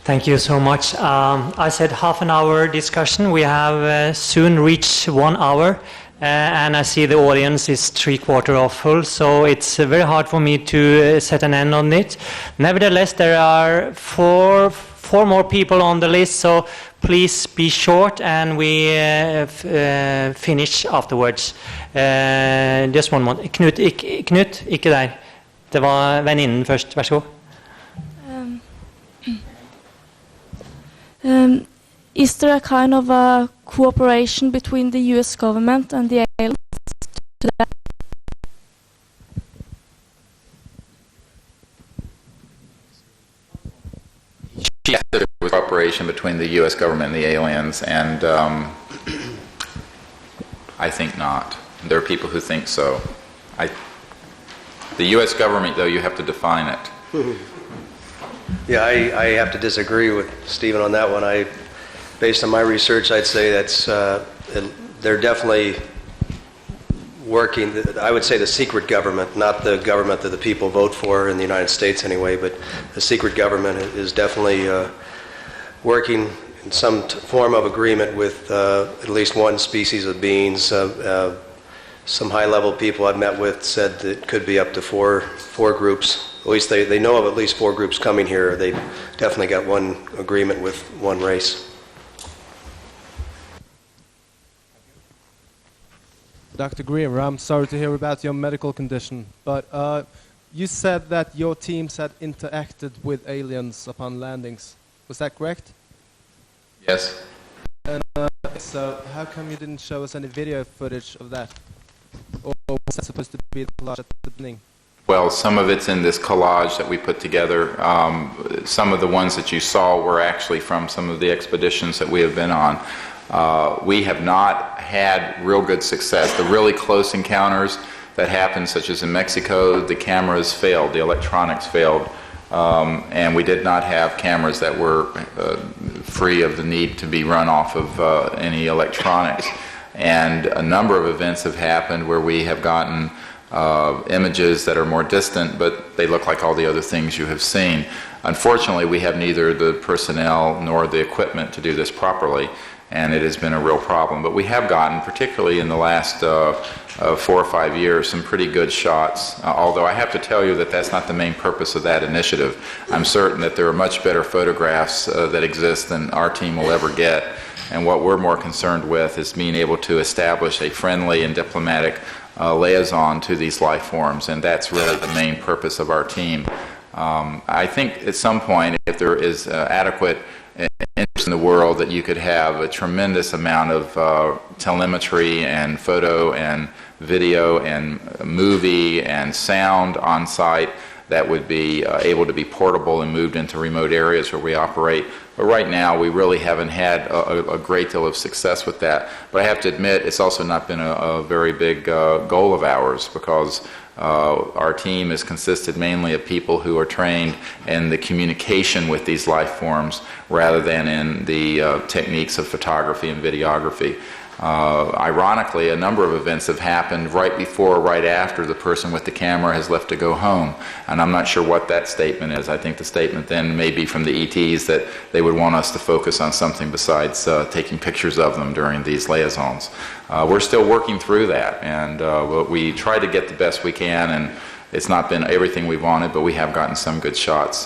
Thank you so much. I said half an hour discussion. We have soon reached 1 hour. And I see the audience is 3/4 full, so it's very hard for me to set an end on it. Nevertheless, there are four more people on the list, so please be short, and we finish afterwards. Just one more. Knut, ikke der. Det var venninnen først. Vær så god. Is there a kind of a cooperation between the U.S. government and the aliens to that? Yes, there was cooperation between the U.S. government and the aliens, and I think not. There are people who think so. The U.S. government, though, you have to define it. Yeah, I have to disagree with Stephen on that one. Based on my research, I'd say they're definitely working. I would say the secret government, not the government that the people vote for in the United States anyway, but the secret government is definitely working in some form of agreement with at least one species of beings. Some high-level people I've met with said that it could be up to four groups. At least they know of at least 4 groups coming here. They definitely got one agreement with one race. Dr. Greer, I'm sorry to hear about your medical condition, but you said that your teams had interacted with aliens upon landings. Was that correct? Yes. And so how come you didn't show us any video footage of that? Or was that supposed to be the collage at the beginning? Well, some of it's in this collage that we put together. Some of the ones that you saw were actually from some of the expeditions that we have been on. We have not had real good success. The really close encounters that happened, such as in Mexico, the cameras failed, the electronics failed, and we did not have cameras that were free of the need to be run off of any electronics. And a number of events have happened where we have gotten images that are more distant, but they look like all the other things you have seen. Unfortunately, we have neither the personnel nor the equipment to do this properly, and it has been a real problem. But we have gotten, particularly in the last 4 or 5 years, some pretty good shots, although I have to tell you that that's not the main purpose of that initiative. I'm certain that there are much better photographs that exist than our team will ever get, and what we're more concerned with is being able to establish a friendly and diplomatic liaison to these life forms, and that's really the main purpose of our team. I think at some point, if there is adequate interest in the world, that you could have a tremendous amount of telemetry and photo and video and movie and sound on site that would be able to be portable and moved into remote areas where we operate. But right now, we really haven't had a great deal of success with that. But I have to admit, it's also not been a very big goal of ours, because our team is consisted mainly of people who are trained in the communication with these life forms rather than in the techniques of photography and videography. Ironically, a number of events have happened right before or right after the person with the camera has left to go home. And I'm not sure what that statement is. I think the statement then may be from the ETs that they would want us to focus on something besides taking pictures of them during these liaisons. We're still working through that, and we try to get the best we can, and it's not been everything we wanted, but we have gotten some good shots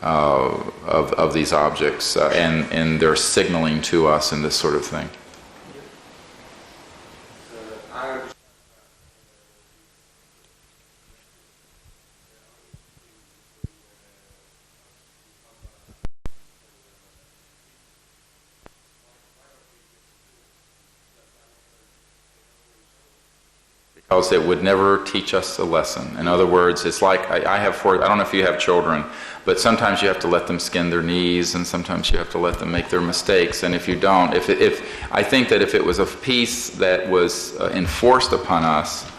of these objects, and they're signaling to us and this sort of thing. Because it would never teach us a lesson. In other words, it's like I have I don't know if you have children, but sometimes you have to let them skin their knees, and sometimes you have to let them make their mistakes. And if you don't, I think that if it was a piece that was enforced upon us,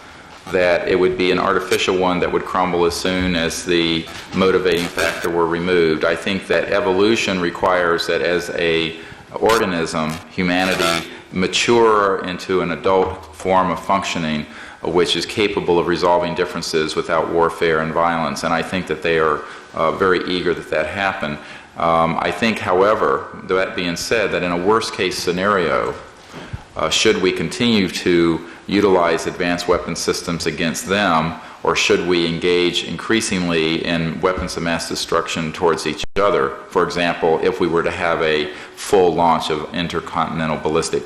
that it would be an artificial one that would crumble as soon as the motivating factor were removed. I think that evolution requires that as a organism, humanity mature into an adult form of functioning, which is capable of resolving differences without warfare and violence. And I think that they are very eager that that happen. I think, however, that being said, that in a worst-case scenario, should we continue to utilize advanced weapon systems against them, or should we engage increasingly in weapons of mass destruction towards each other? For example, if we were to have a full launch of intercontinental ballistic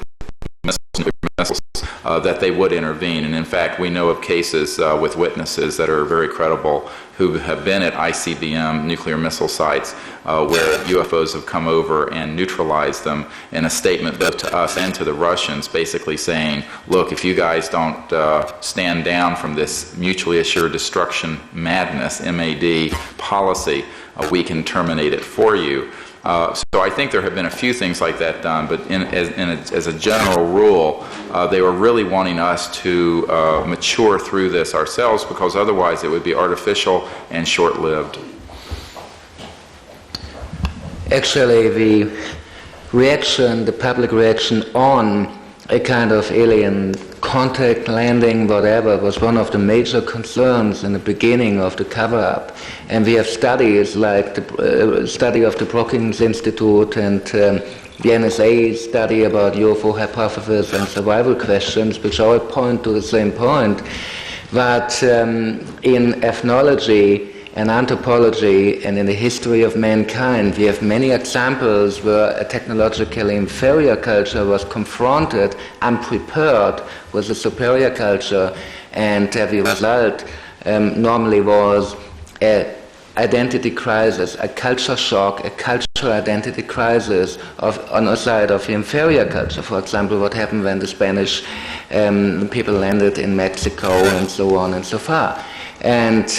missiles, that they would intervene. And in fact, we know of cases with witnesses that are very credible who have been at ICBM nuclear missile sites where UFOs have come over and neutralized them, in a statement both to us and to the Russians, basically saying, look, if you guys don't stand down from this mutually assured destruction madness, MAD policy, we can terminate it for you. So I think there have been a few things like that done, but as a general rule, they were really wanting us to mature through this ourselves, because otherwise it would be artificial and short-lived. Actually, the public reaction on a kind of alien contact, landing, whatever, was one of the major concerns in the beginning of the cover-up. And we have studies like the study of the Brookings Institute and the NSA study about UFO hypothesis and survival questions, which all point to the same point, that in ethnology and anthropology and in the history of mankind, we have many examples where a technologically inferior culture was confronted, unprepared, with a superior culture, and the result normally was an identity crisis, a culture shock, a cultural identity crisis on the side of the inferior culture. For example, what happened when the Spanish people landed in Mexico and so on and so far. And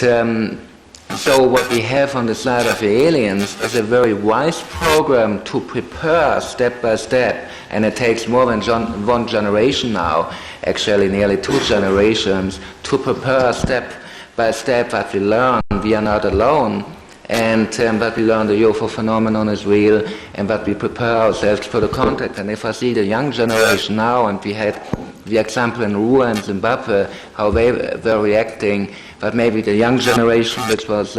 so what we have on the side of the aliens is a very wise program to prepare step by step, and it takes more than one generation now, actually nearly 2 generations, to prepare step by step what we learn. We are not alone, and what we learn, the UFO phenomenon is real, and what we prepare ourselves for the contact. And if I see the young generation now, and we had the example in Rwanda and Zimbabwe, how they were reacting, but maybe the young generation, which was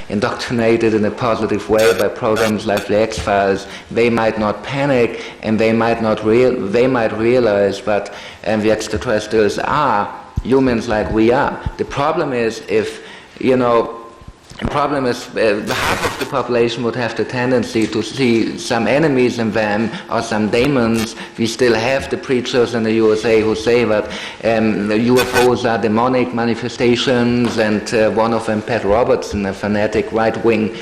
indoctrinated in a positive way by programs like the X-Files, they might not panic, and they might realize that the extraterrestrials are humans like we are. The problem is half of the population would have the tendency to see some enemies in them or some demons. We still have the preachers in the USA who say that the UFOs are demonic manifestations, and one of them, Pat Robertson, a fanatic right-wing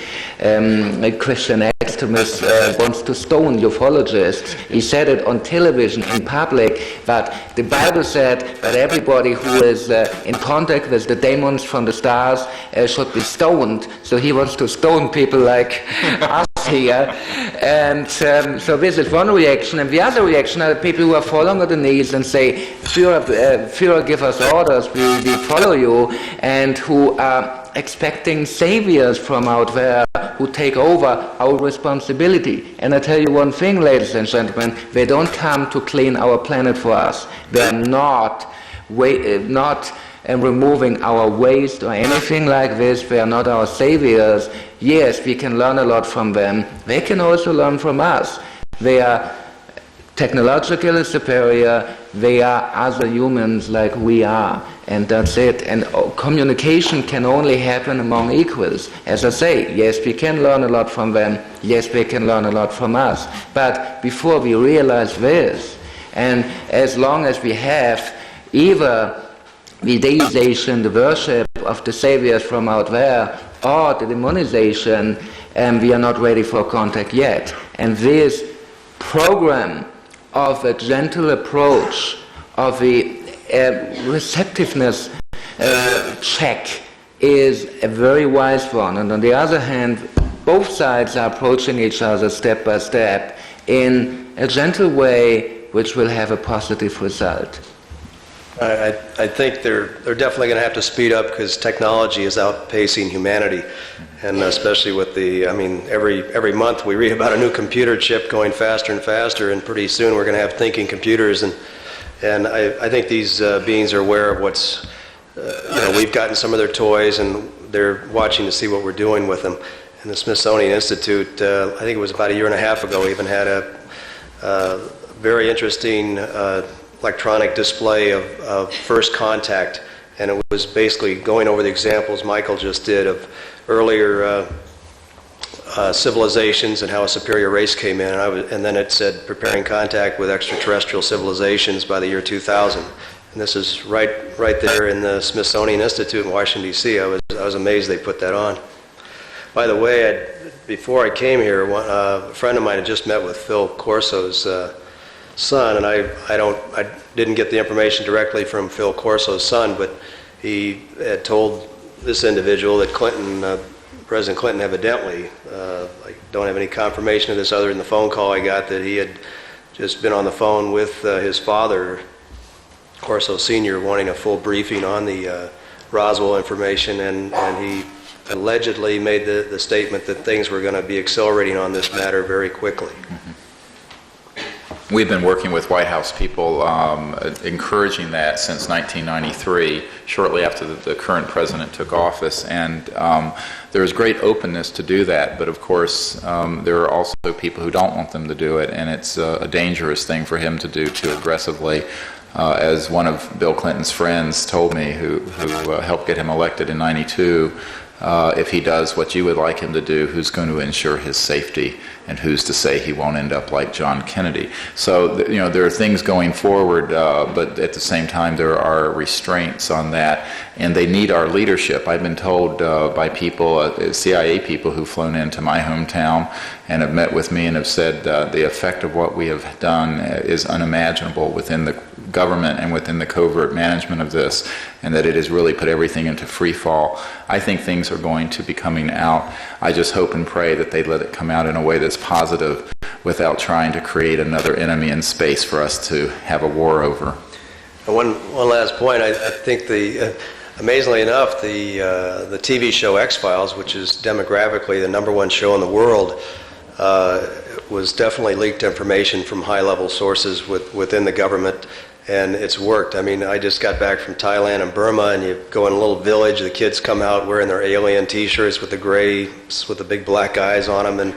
Christian extremist, wants to stone ufologists. He said it on television in public, but the Bible said that everybody who is in contact with the demons from the stars should be stoned. So he wants to stone people like us here. And so this is one reaction. And the other reaction are the people who are falling on the knees and say, Führer, give us orders, we follow you, and who are expecting saviors from out there who take over our responsibility. And I tell you one thing, ladies and gentlemen, they don't come to clean our planet for us. They're not removing our waste or anything like this. They are not our saviors. Yes, we can learn a lot from them. They can also learn from us. They are technologically superior. They are other humans like we are. And that's it. And communication can only happen among equals. As I say, yes, we can learn a lot from them. Yes, they can learn a lot from us. But before we realize this, and as long as we have either the deization, the worship of the saviors from out there, or the demonization, we are not ready for contact yet. And this program of a gentle approach, of a receptiveness check, is a very wise one. And on the other hand, both sides are approaching each other step by step in a gentle way, which will have a positive result. I think they're definitely going to have to speed up because technology is outpacing humanity, and especially with every month we read about a new computer chip going faster and faster, and pretty soon we're going to have thinking computers, and I think these beings are aware of what's, we've gotten some of their toys, and they're watching to see what we're doing with them. And the Smithsonian Institute, I think it was about a year and a half ago, even had a very interesting electronic display of first contact, and it was basically going over the examples Michael just did of earlier civilizations and how a superior race came in, and then it said preparing contact with extraterrestrial civilizations by the year 2000. And this is right there in the Smithsonian Institute in Washington, D.C. I was amazed they put that on. By the way, before I came here, a friend of mine had just met with Phil Corso's son, and I didn't get the information directly from Phil Corso's son, but he had told this individual that President Clinton evidently, I don't have any confirmation of this other than the phone call I got, that he had just been on the phone with his father, Corso Sr., wanting a full briefing on the Roswell information, and he allegedly made the statement that things were going to be accelerating on this matter very quickly. We've been working with White House people, encouraging that since 1993, shortly after the current president took office, and there is great openness to do that, but of course there are also people who don't want them to do it, and it's a dangerous thing for him to do too aggressively. As one of Bill Clinton's friends told me, who helped get him elected in '92, if he does what you would like him to do, who's going to ensure his safety, and who's to say he won't end up like John Kennedy? So, there are things going forward, but at the same time, there are restraints on that, and they need our leadership. I've been told by people, CIA people who've flown into my hometown and have met with me and have said the effect of what we have done is unimaginable within the government and within the covert management of this, and that it has really put everything into free fall. I think things are going to be coming out. I just hope and pray that they let it come out in a way that's positive without trying to create another enemy in space for us to have a war over. One last point. I think amazingly enough, the TV show X-Files, which is demographically the #1 show in the world, was definitely leaked information from high-level sources within the government, and it's worked. I mean, I just got back from Thailand and Burma, and you go in a little village, the kids come out wearing their alien T-shirts with the grays, with the big black eyes on them, and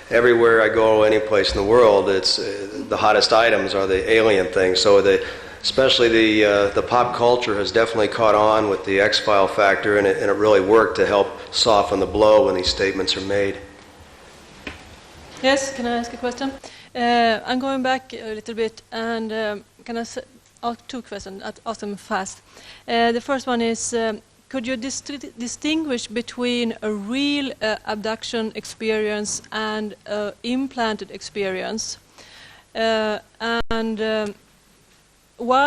everywhere I go, any place in the world, it's the hottest items are the alien things. So especially the pop culture has definitely caught on with the X-File factor, and it really worked to help soften the blow when these statements are made. Yes, can I ask a question? I'm going back a little bit, and can I ask two questions? Ask them fast. The first one is, could you distinguish between a real abduction experience and implanted experience? Why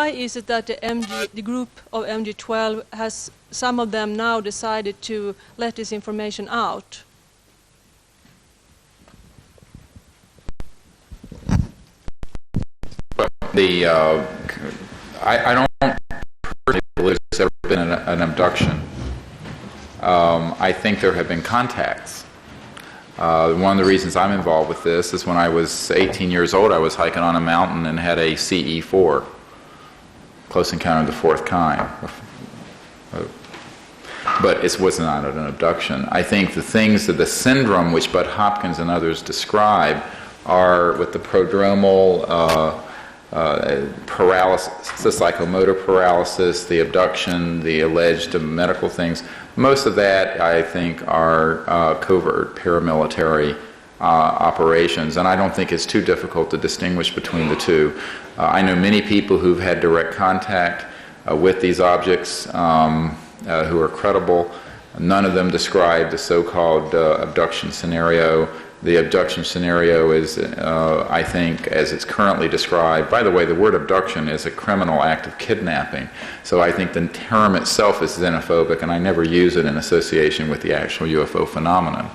is it that the group of MG12 has, some of them now decided to let this information out? I don't personally believe there's ever been an abduction. I think there have been contacts. One of the reasons I'm involved with this is when I was 18 years old, I was hiking on a mountain and had a CE4, close encounter of the fourth kind. But it was not an abduction. I think the things that the syndrome which Bud Hopkins and others describe are with the prodromal paralysis, the psychomotor paralysis, the abduction, the alleged medical things. Most of that, I think, are covert paramilitary operations, and I don't think it's too difficult to distinguish between the two. I know many people who've had direct contact with these objects who are credible. None of them describe the so-called abduction scenario. The abduction scenario is, I think, as it's currently described. By the way, the word abduction is a criminal act of kidnapping. So I think the term itself is xenophobic, and I never use it in association with the actual UFO phenomenon.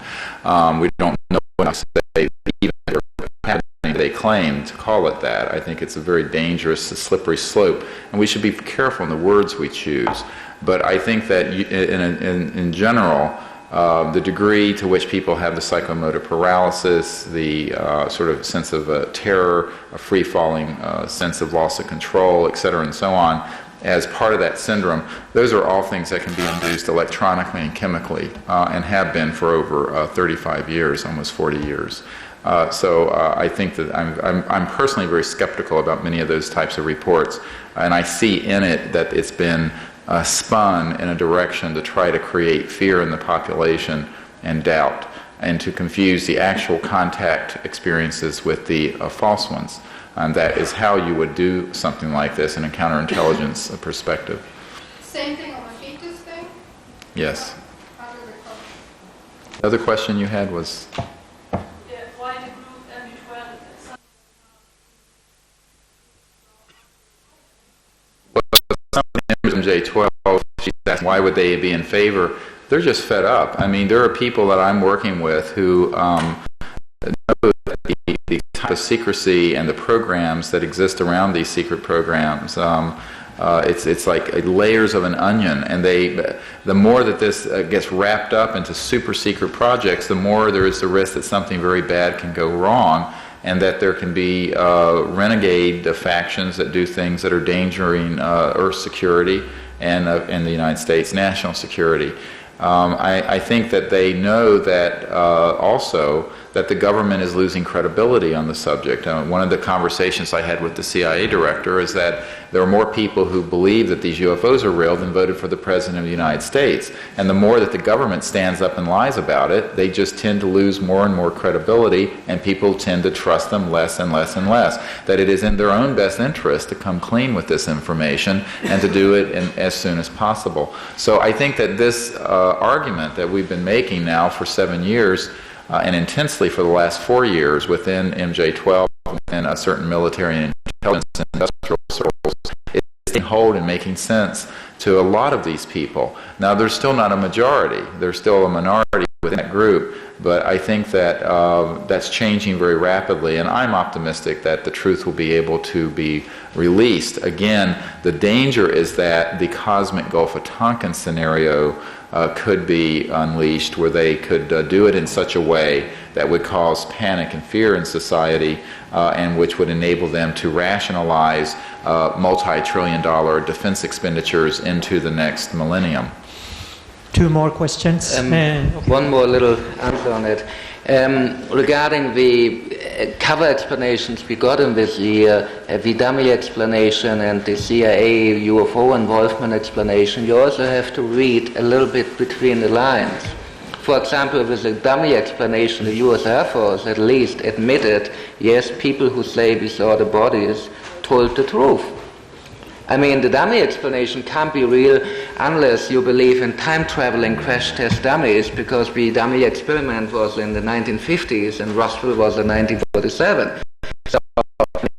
We don't know what to say, even if they claim to call it that. I think it's a very dangerous, slippery slope, and we should be careful in the words we choose. But I think that in general, the degree to which people have the psychomotor paralysis, the sort of sense of terror, a free-falling sense of loss of control, et cetera, and so on, as part of that syndrome, those are all things that can be induced electronically and chemically, and have been for over 35 years, almost 40 years. So I think that I'm personally very skeptical about many of those types of reports, and I see in it that it's been spun in a direction to try to create fear in the population and doubt, and to confuse the actual contact experiences with the false ones. And that is how you would do something like this in a counterintelligence perspective. Same thing on the fetus thing? Yes. The other question you had was? Why the group MG12? MJ12, she's asking why would they be in favor? They're just fed up. I mean, there are people that I'm working with who know the type of secrecy and the programs that exist around these secret programs. It's like layers of an onion, and the more that this gets wrapped up into super secret projects, the more there is the risk that something very bad can go wrong, and that there can be renegade factions that do things that are endangering Earth security and in the United States national security. I think that they know that also that the government is losing credibility on the subject. One of the conversations I had with the CIA director is that there are more people who believe that these UFOs are real than voted for the President of the United States. And the more that the government stands up and lies about it, they just tend to lose more and more credibility, and people tend to trust them less and less and less. That it is in their own best interest to come clean with this information and to do it as soon as possible. So I think that this argument that we've been making now for 7 years, and intensely for the last 4 years within MJ-12 and a certain military and intelligence and industrial circles, is taking hold and making sense to a lot of these people. Now, there's still not a majority. There's still a minority within that group, but I think that that's changing very rapidly, and I'm optimistic that the truth will be able to be released. Again, the danger is that the cosmic Gulf of Tonkin scenario could be unleashed, where they could do it in such a way that would cause panic and fear in society, and which would enable them to rationalize multi-trillion-dollar defense expenditures into the next millennium. Two more questions. One more little answer on it. Regarding the cover explanations we got in this year, the dummy explanation and the CIA UFO involvement explanation, you also have to read a little bit between the lines. For example, with the dummy explanation, the US Air Force at least admitted, yes, people who say we saw the bodies told the truth. I mean, the dummy explanation can't be real unless you believe in time-traveling crash test dummies, because the dummy experiment was in the 1950s and Roswell was in 1947. So,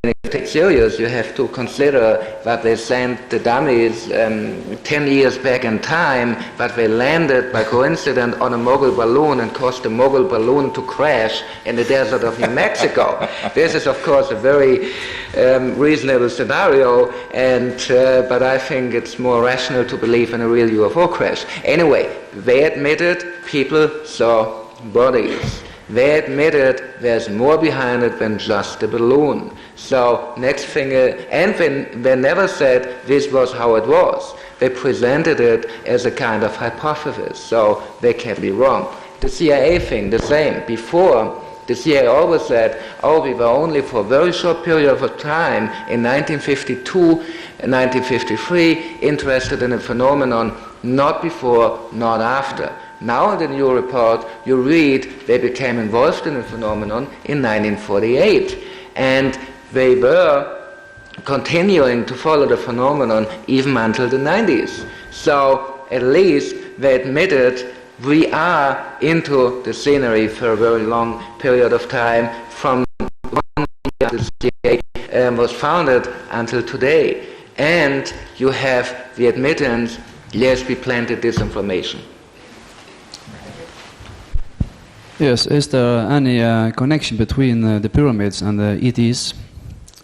if you take serious, you have to consider that they sent the dummies 10 years back in time, but they landed by coincidence on a Mogul balloon and caused the Mogul balloon to crash in the desert of New Mexico. This is, of course, a very reasonable scenario, but I think it's more rational to believe in a real UFO crash. Anyway, they admitted people saw bodies. They admitted there's more behind it than just a balloon. So next thing, and they never said this was how it was. They presented it as a kind of hypothesis, so they can't be wrong. The CIA thing, the same. Before, the CIA always said, oh, we were only for a very short period of time in 1952 and 1953 interested in a phenomenon, not before, not after. Now in the new report, you read they became involved in the phenomenon in 1948. And they were continuing to follow the phenomenon even until the 90s. So at least they admitted we are into the scenery for a very long period of time, from one year the CIA was founded until today. And you have the admittance, yes, we planted disinformation. Yes, is there any connection between the pyramids and the ETs?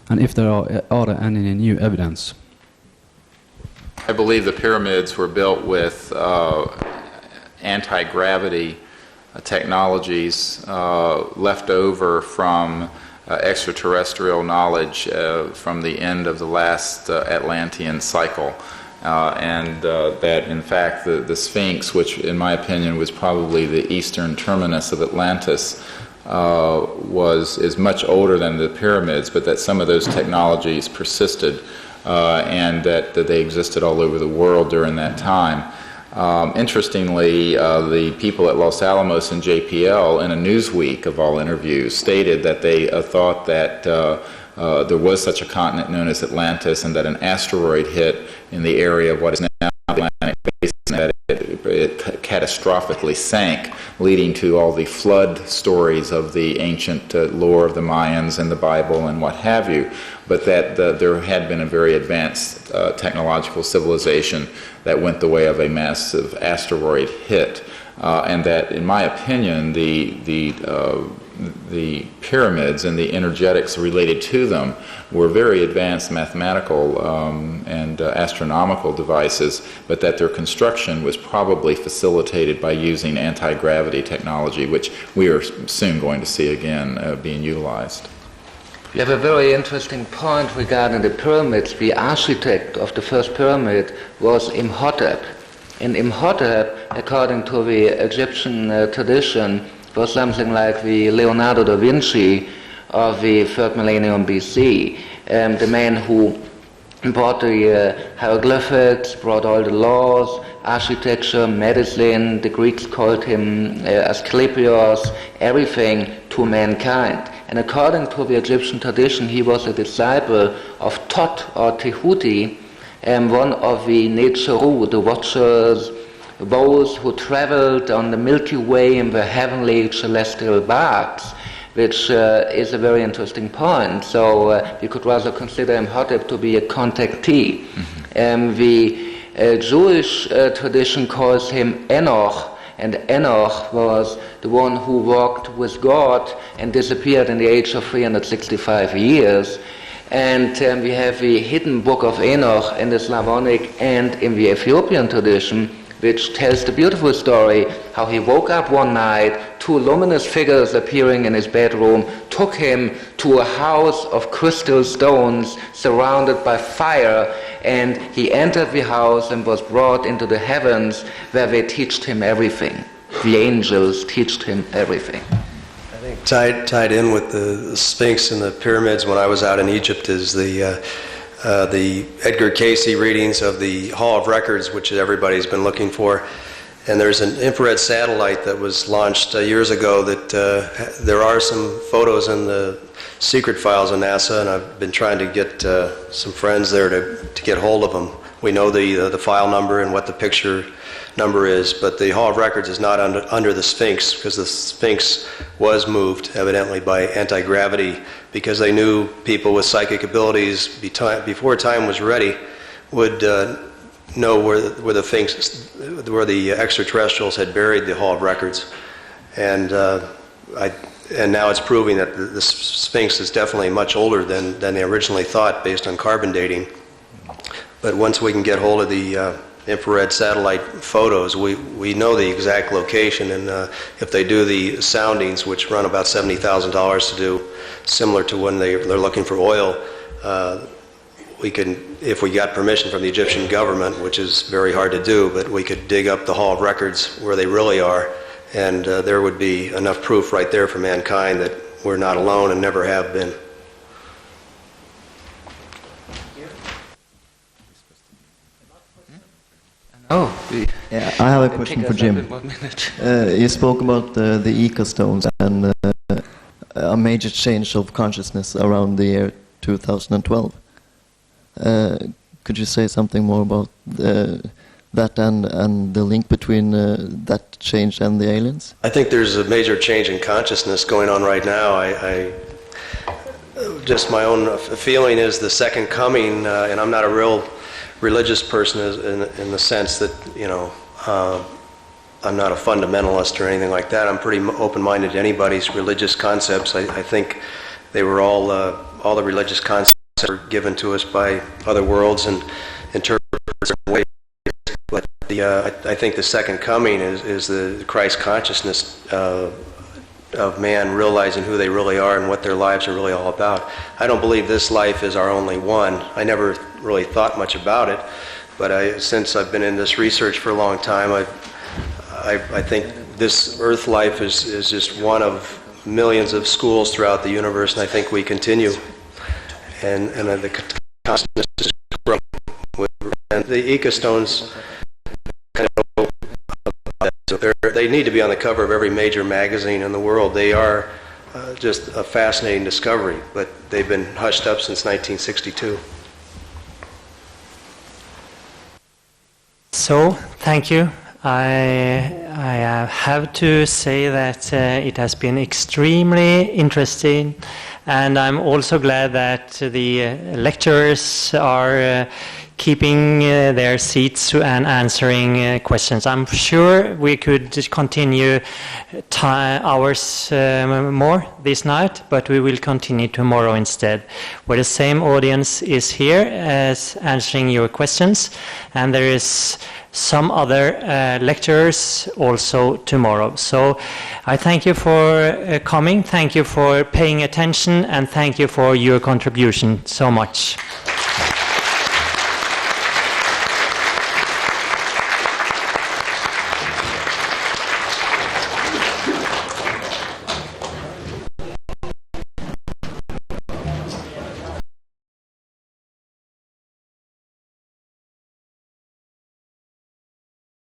And if there are there any new evidence? I believe the pyramids were built with anti-gravity technologies left over from extraterrestrial knowledge from the end of the last Atlantean cycle. That in fact the Sphinx, which in my opinion was probably the eastern terminus of Atlantis, is much older than the pyramids, but that some of those technologies persisted and that they existed all over the world during that time. Interestingly, the people at Los Alamos and JPL, in a Newsweek of all interviews, stated that they thought that there was such a continent known as Atlantis, and that an asteroid hit in the area of what is now the Atlantic Basin, that it catastrophically sank, leading to all the flood stories of the ancient lore of the Mayans and the Bible and what have you, but that there had been a very advanced technological civilization that went the way of a massive asteroid hit, and that, in my opinion, the pyramids and the energetics related to them were very advanced mathematical and astronomical devices, but that their construction was probably facilitated by using anti-gravity technology, which we are soon going to see again being utilized. You have a very interesting point regarding the pyramids. The architect of the first pyramid was Imhotep. in Imhotep, according to the Egyptian tradition, was something like the Leonardo da Vinci of the 3rd millennium BC, the man who brought the hieroglyphics, brought all the laws, architecture, medicine. The Greeks called him Asclepios, everything to mankind. And according to the Egyptian tradition, he was a disciple of Tot or Tehuti, one of the Necheru, the watchers, those who traveled on the Milky Way in the heavenly celestial barks, which is a very interesting point. So we could rather consider Imhotep to be a contactee. The Jewish tradition calls him Enoch, and Enoch was the one who walked with God and disappeared in the age of 365 years. And we have the hidden book of Enoch in the Slavonic and in the Ethiopian tradition, which tells the beautiful story how he woke up one night, 2 luminous figures appearing in his bedroom, took him to a house of crystal stones surrounded by fire, and he entered the house and was brought into the heavens, where they taught him everything. The angels taught him everything. I think tied in with the Sphinx and the pyramids when I was out in Egypt is the Edgar Cayce readings of the Hall of Records, which everybody's been looking for. And there's an infrared satellite that was launched years ago that there are some photos in the secret files of NASA, and I've been trying to get some friends there to get hold of them. We know the file number and what the picture number is, but the Hall of Records is not under the Sphinx, because the Sphinx was moved evidently by anti-gravity, because they knew people with psychic abilities before time was ready would know where the extraterrestrials had buried the Hall of Records, and now it's proving that the Sphinx is definitely much older than they originally thought based on carbon dating. But once we can get hold of the infrared satellite photos, we know the exact location, and if they do the soundings, which run about $70,000 to do, similar to when they're looking for oil, we can, if we got permission from the Egyptian government, which is very hard to do, but we could dig up the Hall of Records where they really are, and there would be enough proof right there for mankind that we're not alone and never have been. Yeah, I have a question for Jim. You spoke about the ecostones and a major change of consciousness around the year 2012. Could you say something more about that and the link between that change and the aliens? I think there's a major change in consciousness going on right now. Just my own feeling is the second coming, and I'm not a real religious person in the sense that, I'm not a fundamentalist or anything like that. I'm pretty open-minded to anybody's religious concepts. I think they were all the religious concepts were given to us by other worlds and interpreted certain ways. But I think the second coming is the Christ consciousness of man realizing who they really are and what their lives are really all about. I don't believe this life is our only one. I never really thought much about it, but since I've been in this research for a long time, I think this Earth life is just one of millions of schools throughout the universe, and I think we continue. And the consciousness is growing. And the ecostones kind of they need to be on the cover of every major magazine in the world. They are just a fascinating discovery, but they've been hushed up since 1962. So, thank you. I have to say that it has been extremely interesting, and I'm also glad that the lecturers are keeping their seats and answering questions. I'm sure we could just continue hours more this night, but we will continue tomorrow instead, where the same audience is here as answering your questions, and there is some other lecturers also tomorrow. So I thank you for coming, thank you for paying attention, and thank you for your contribution so much.